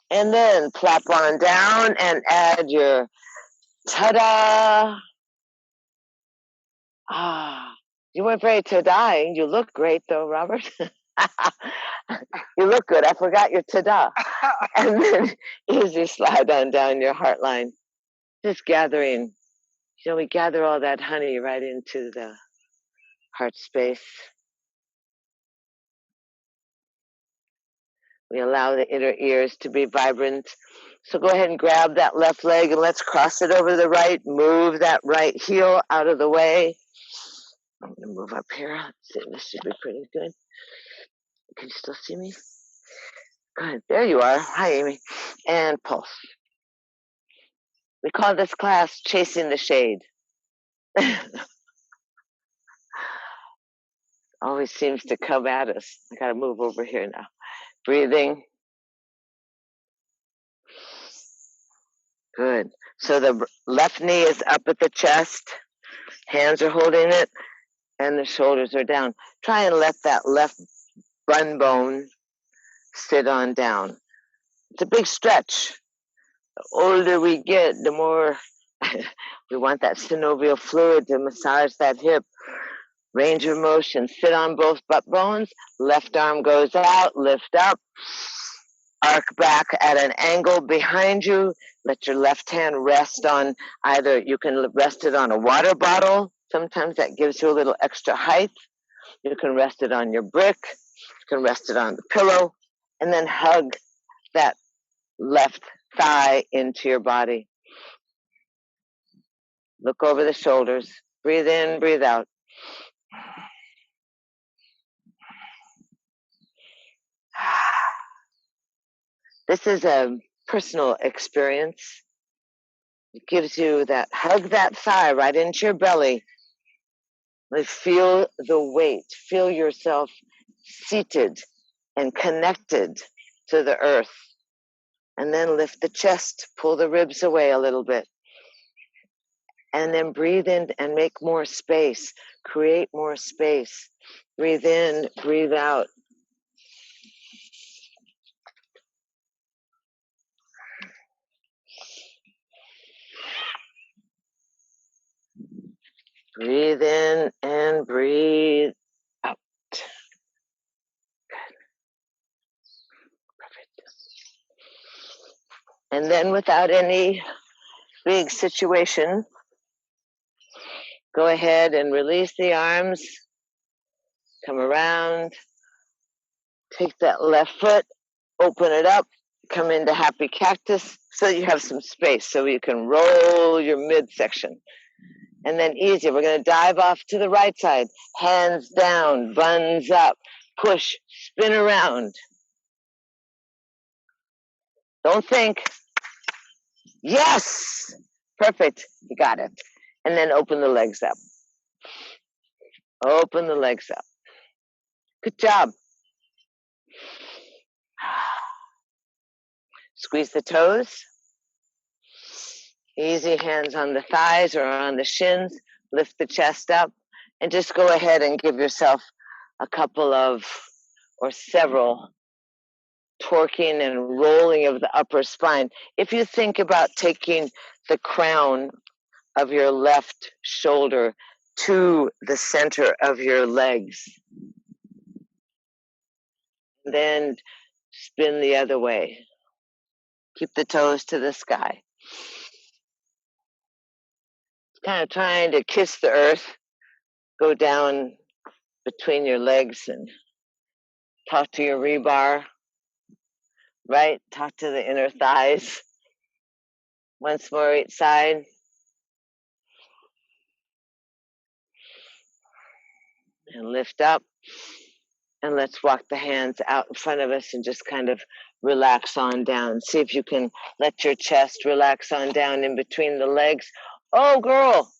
And then plop on down and add your ta-da. You weren't very ta-daing. You look great though, Robert. You look good. I forgot your ta-da. And then easy slide on down your heart line. Just gathering. We gather all that honey right into the heart space. We allow the inner ears to be vibrant. So go ahead and grab that left leg and let's cross it over the right. Move that right heel out of the way. I'm going to move up here. Let's see, this should be pretty good. Can you still see me? Good. There you are. Hi, Amy. And pulse. We call this class Chasing the Shade. Always seems to come at us. I got to move over here now. Breathing. Good. So the left knee is up at the chest. Hands are holding it. And the shoulders are down. Try and let that left bun bone sit on down. It's a big stretch. The older we get, the more we want that synovial fluid to massage that hip. Range of motion. Sit on both butt bones. Left arm goes out. Lift up. Arc back at an angle behind you. Let your left hand rest on either, you can rest it on a water bottle. Sometimes that gives you a little extra height. You can rest it on your brick. You can rest it on the pillow. And then hug that left thigh into your body. Look over the shoulders. Breathe in, breathe out. This is a personal experience. It gives you that, hug that thigh right into your belly. Feel the weight. Feel yourself seated and connected to the earth. And then lift the chest, pull the ribs away a little bit. And then breathe in and make more space. Create more space. Breathe in, breathe out. Breathe in and breathe out. Good. Perfect. And then without any big situation, go ahead and release the arms. Come around. Take that left foot, open it up, come into happy cactus so you have some space so you can roll your midsection. And then easy, we're going to dive off to the right side. Hands down, buns up, push, spin around. Don't think. Yes! Perfect. You got it. And then open the legs up. Open the legs up. Good job. Squeeze the toes. Easy hands on the thighs or on the shins. Lift the chest up. And just go ahead and give yourself a couple of, or several, torquing and rolling of the upper spine. If you think about taking the crown of your left shoulder to the center of your legs, then spin the other way. Keep the toes to the sky. Kind of trying to kiss the earth. Go down between your legs and talk to your rebar. Right? Talk to the inner thighs. Once more each side. And lift up. And let's walk the hands out in front of us and just kind of relax on down. See if you can let your chest relax on down in between the legs. Oh, girl.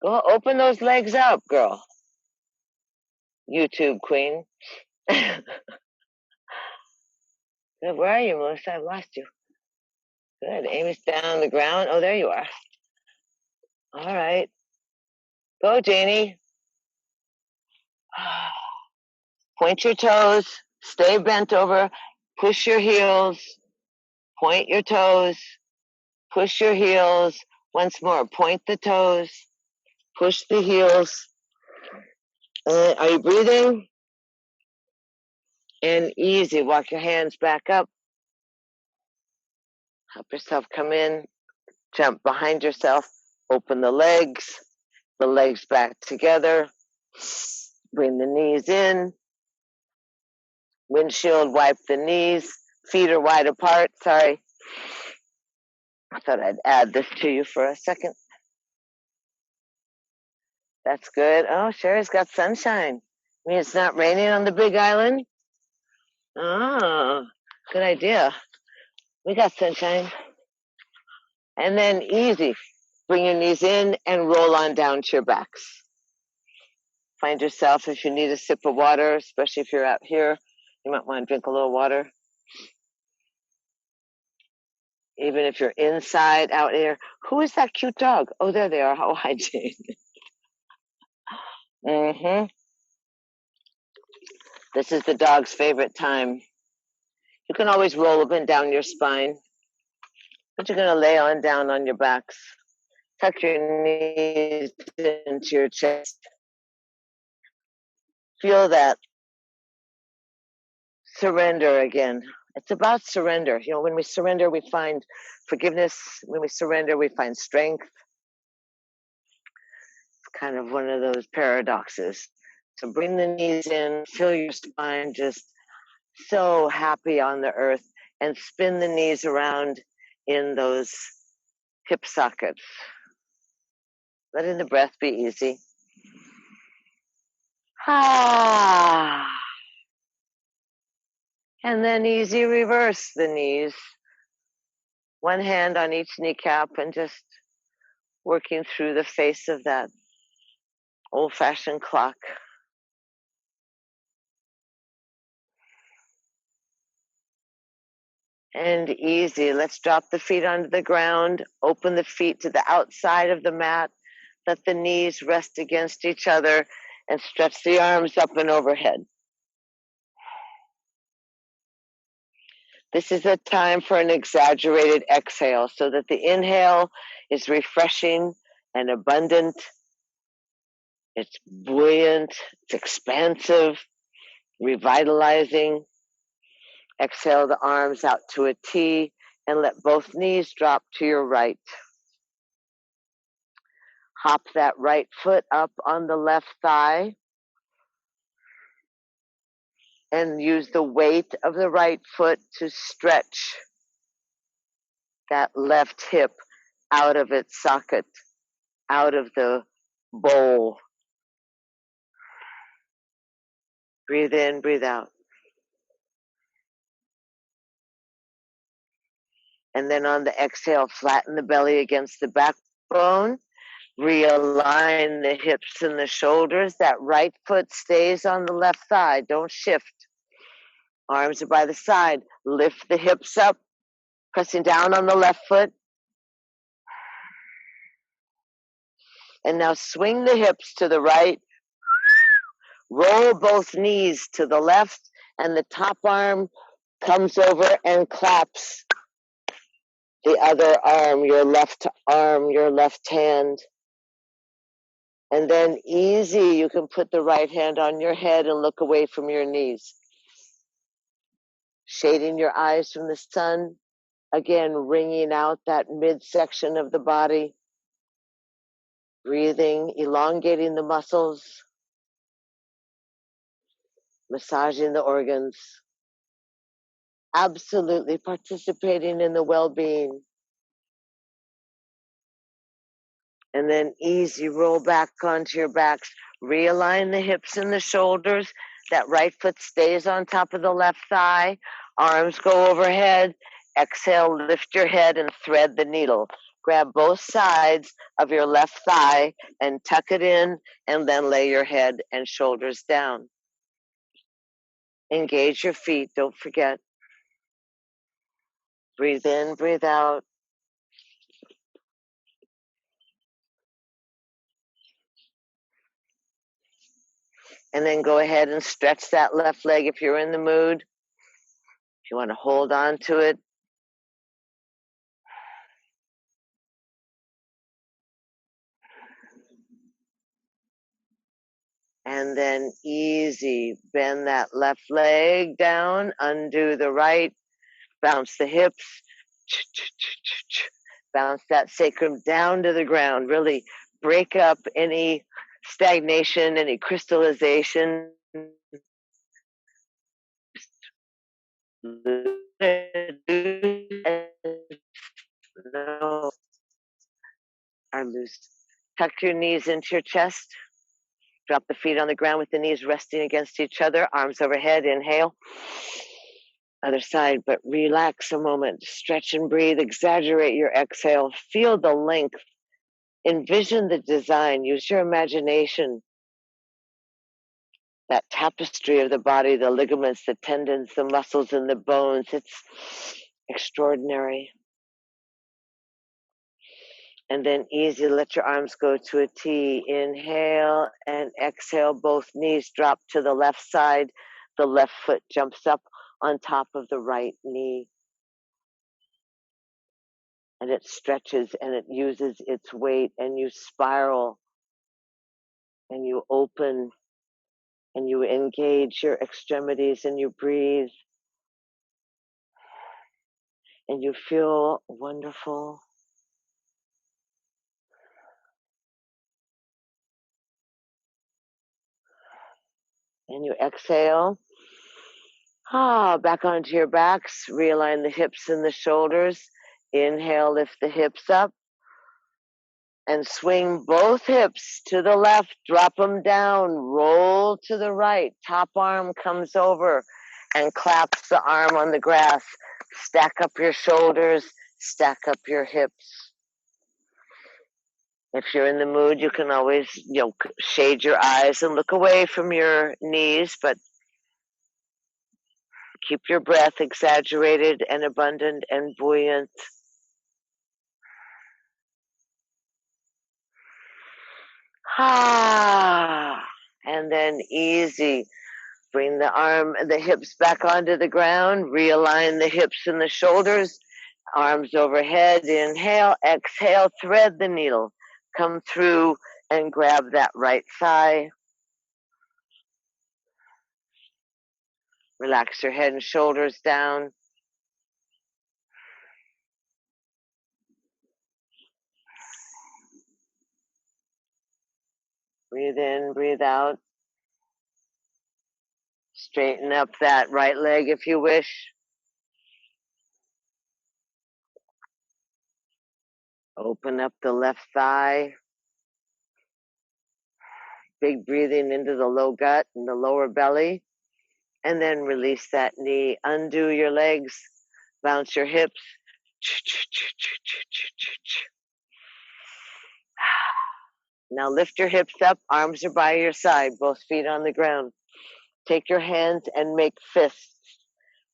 Go open those legs up, girl. YouTube queen. Good. Where are you, Melissa? I've lost you. Good. Amy's down on the ground. Oh, there you are. All right. Go, Janie. Point your toes. Stay bent over. Push your heels. Point your toes. Push your heels. Once more. Point the toes. Push the heels. Are you breathing? And easy. Walk your hands back up. Help yourself come in. Jump behind yourself. Open the legs back together. Bring the knees in. Windshield wipe the knees. Feet are wide apart. Sorry. I thought I'd add this to you for a second. That's good. Oh, Sherry's got sunshine. I mean, it's not raining on the Big Island. Oh, good idea. We got sunshine. And then easy. Bring your knees in and roll on down to your backs. Find yourself, if you need a sip of water, especially if you're out here, you might want to drink a little water. Even if you're inside, out here. Who is that cute dog? Oh, there they are. Oh, hi, Jane. Mm-hmm. This is the dog's favorite time. You can always roll up and down your spine, but you're going to lay on down on your backs. Tuck your knees into your chest. Feel that surrender again. It's about surrender. You know, when we surrender, we find forgiveness. When we surrender, we find strength. It's kind of one of those paradoxes. So bring the knees in, feel your spine just so happy on the earth, and spin the knees around in those hip sockets. Letting the breath be easy. Ah. And then easy reverse the knees. One hand on each kneecap and just working through the face of that old-fashioned clock. And easy. Let's drop the feet onto the ground. Open the feet to the outside of the mat. Let the knees rest against each other and stretch the arms up and overhead. This is a time for an exaggerated exhale so that the inhale is refreshing and abundant. It's buoyant, it's expansive, revitalizing. Exhale the arms out to a T and let both knees drop to your right. Hop that right foot up on the left thigh and use the weight of the right foot to stretch that left hip out of its socket, out of the bowl. Breathe in, breathe out. And then on the exhale, flatten the belly against the backbone. Realign the hips and the shoulders. That right foot stays on the left thigh. Don't shift. Arms are by the side. Lift the hips up, pressing down on the left foot. And now swing the hips to the right. Roll both knees to the left, and the top arm comes over and claps the other arm, your left hand. And then easy, you can put the right hand on your head and look away from your knees. Shading your eyes from the sun. Again, wringing out that midsection of the body. Breathing, elongating the muscles. Massaging the organs. Absolutely participating in the well-being. And then easy, roll back onto your backs. Realign the hips and the shoulders. That right foot stays on top of the left thigh. Arms go overhead. Exhale, lift your head and thread the needle. Grab both sides of your left thigh and tuck it in, and then lay your head and shoulders down. Engage your feet, don't forget. Breathe in, breathe out. And then go ahead and stretch that left leg if you're in the mood. If you want to hold on to it. And then easy, bend that left leg down, undo the right, bounce the hips, bounce that sacrum down to the ground. Really break up any stagnation, any crystallization. Are loose. Tuck your knees into your chest. Drop the feet on the ground with the knees resting against each other, arms overhead. Inhale. Other side, but relax a moment. Stretch and breathe. Exaggerate your exhale. Feel the length. Envision the design. Use your imagination. That tapestry of the body, the ligaments, the tendons, the muscles, and the bones. It's extraordinary. And then easy, let your arms go to a T. Inhale and exhale. Both knees drop to the left side. The left foot jumps up on top of the right knee. And it stretches and it uses its weight, and you spiral and you open and you engage your extremities and you breathe and you feel wonderful. And you exhale. Back onto your backs. Realign the hips and the shoulders. Inhale, lift the hips up. And swing both hips to the left. Drop them down. Roll to the right. Top arm comes over and claps the arm on the grass. Stack up your shoulders. Stack up your hips. If you're in the mood, you can always, shade your eyes and look away from your knees, but keep your breath exaggerated and abundant and buoyant. And then easy. Bring the hips back onto the ground. Realign the hips and the shoulders. Arms overhead. Inhale, exhale, thread the needle. Come through and grab that right thigh. Relax your head and shoulders down. Breathe in, breathe out. Straighten up that right leg if you wish. Open up the left thigh. Big breathing into the low gut and the lower belly. And then release that knee. Undo your legs. Bounce your hips. Now lift your hips up. Arms are by your side. Both feet on the ground. Take your hands and make fists.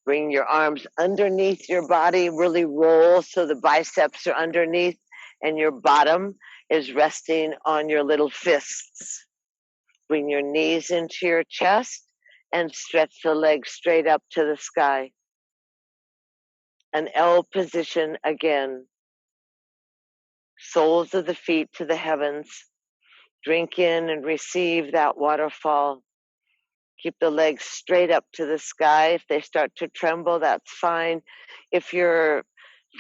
Bring your arms underneath your body. Really roll so the biceps are underneath and your bottom is resting on your little fists. Bring your knees into your chest and stretch the legs straight up to the sky. An L position again. Soles of the feet to the heavens. Drink in and receive that waterfall. Keep the legs straight up to the sky. If they start to tremble, that's fine. If you're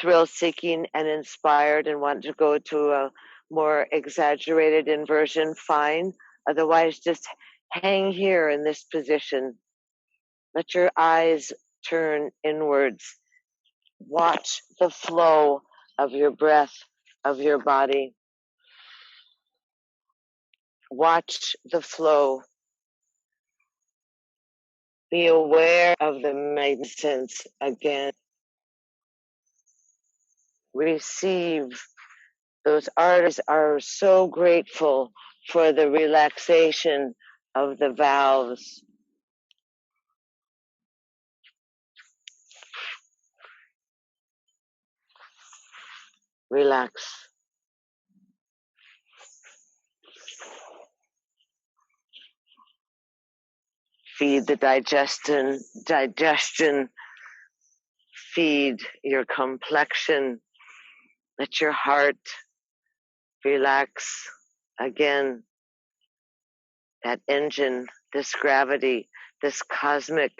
thrill-seeking and inspired and want to go to a more exaggerated inversion, fine. Otherwise, just hang here in this position. Let your eyes turn inwards. Watch the flow of your breath, of your body. Watch the flow. Be aware of the magnificence again. Receive. Those artists are so grateful for the relaxation of the valves. Relax. Feed the digestion, feed your complexion. Let your heart relax again. That engine, this gravity, this cosmic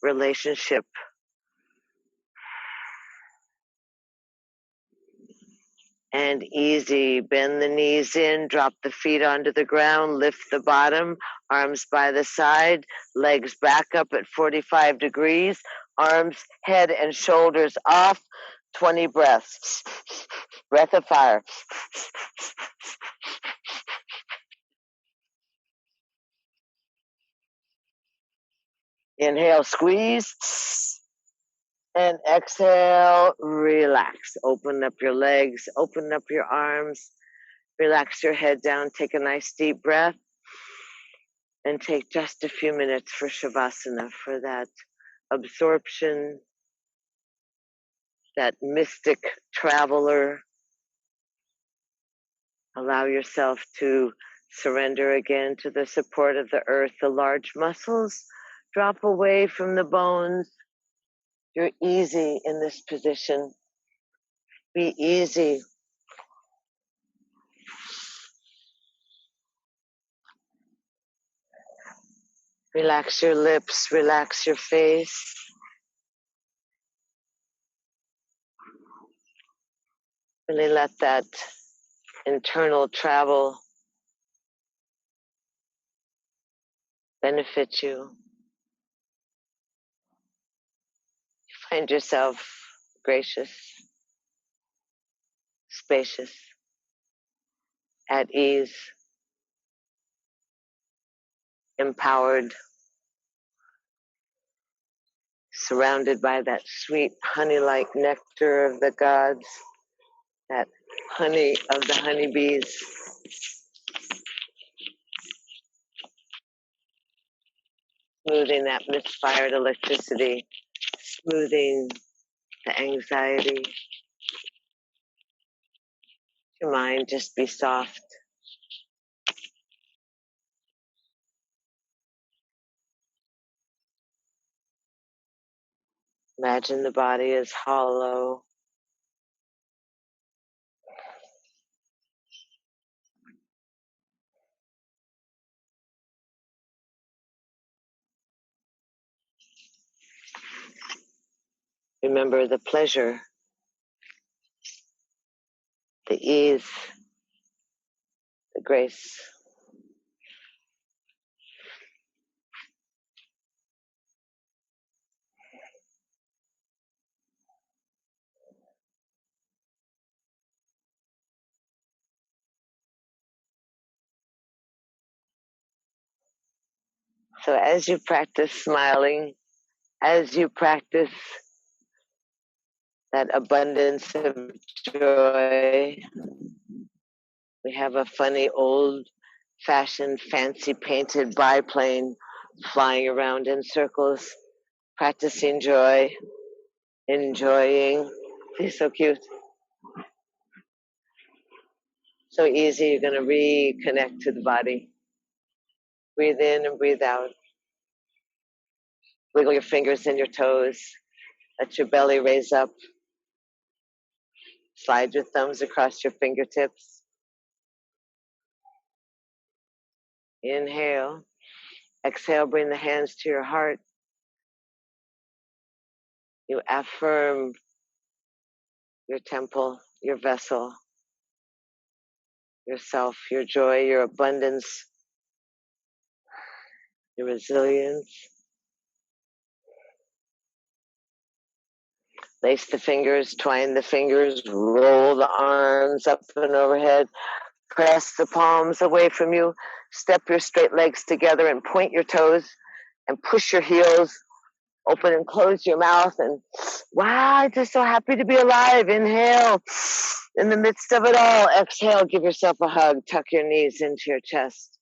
relationship. And easy. Bend the knees in, drop the feet onto the ground, lift the bottom, arms by the side, legs back up at 45 degrees, arms, head, and shoulders off. 20 breaths. Breath of fire. Inhale, squeeze. And exhale, relax. Open up your legs, open up your arms, relax your head down, take a nice deep breath, and take just a few minutes for Shavasana, for that absorption, that mystic traveler. Allow yourself to surrender again to the support of the earth. The large muscles drop away from the bones. You're easy in this position. Be easy. Relax your lips, relax your face. Really let that internal travel benefit you. Find yourself gracious, spacious, at ease, empowered, surrounded by that sweet honey-like nectar of the gods, that honey of the honeybees. Smoothing that misfired electricity, smoothing the anxiety. Your mind just be soft. Imagine the body is hollow. Remember the pleasure, the ease, the grace. So as you practice smiling, as you practice that abundance of joy, we have a funny old-fashioned fancy painted biplane flying around in circles, practicing joy, enjoying. He's so cute. So easy, you're going to reconnect to the body. Breathe in and breathe out. Wiggle your fingers and your toes. Let your belly raise up. Slide your thumbs across your fingertips. Inhale. Exhale, bring the hands to your heart. You affirm your temple, your vessel, yourself, your joy, your abundance, your resilience. Lace the fingers, twine the fingers, roll the arms up and overhead. Press the palms away from you. Step your straight legs together and point your toes and push your heels. Open and close your mouth and wow, I'm just so happy to be alive. Inhale. In the midst of it all, exhale, give yourself a hug. Tuck your knees into your chest.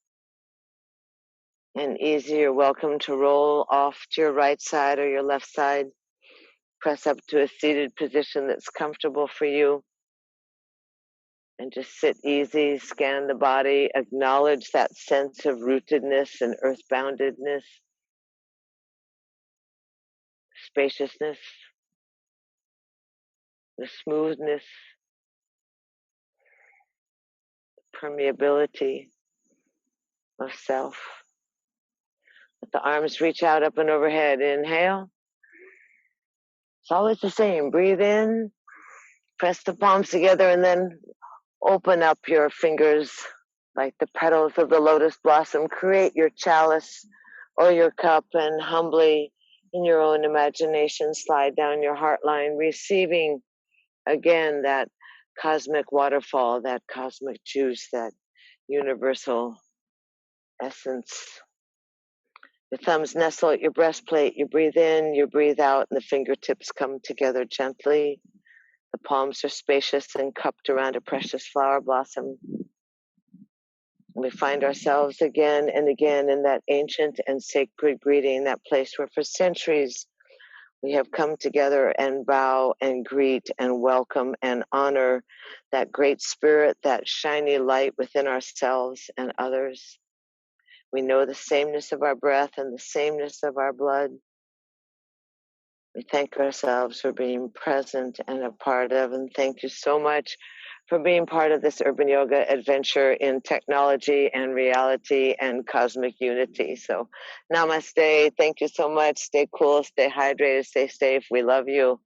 And easy, you're welcome to roll off to your right side or your left side. Press up to a seated position that's comfortable for you. And just sit easy, scan the body, acknowledge that sense of rootedness and earthboundedness, spaciousness, the smoothness, permeability of self. Let the arms reach out up and overhead. Inhale. It's always the same. Breathe in, press the palms together, and then open up your fingers like the petals of the lotus blossom. Create your chalice or your cup, and humbly, in your own imagination, slide down your heart line, receiving again that cosmic waterfall, that cosmic juice, that universal essence. The thumbs nestle at your breastplate. You breathe in, you breathe out, and the fingertips come together gently. The palms are spacious and cupped around a precious flower blossom. And we find ourselves again and again in that ancient and sacred greeting, that place where for centuries we have come together and bow and greet and welcome and honor that great spirit, that shiny light within ourselves and others. We know the sameness of our breath and the sameness of our blood. We thank ourselves for being present and a part of, and thank you so much for being part of this urban yoga adventure in technology and reality and cosmic unity. So namaste. Thank you so much. Stay cool, stay hydrated, stay safe. We love you.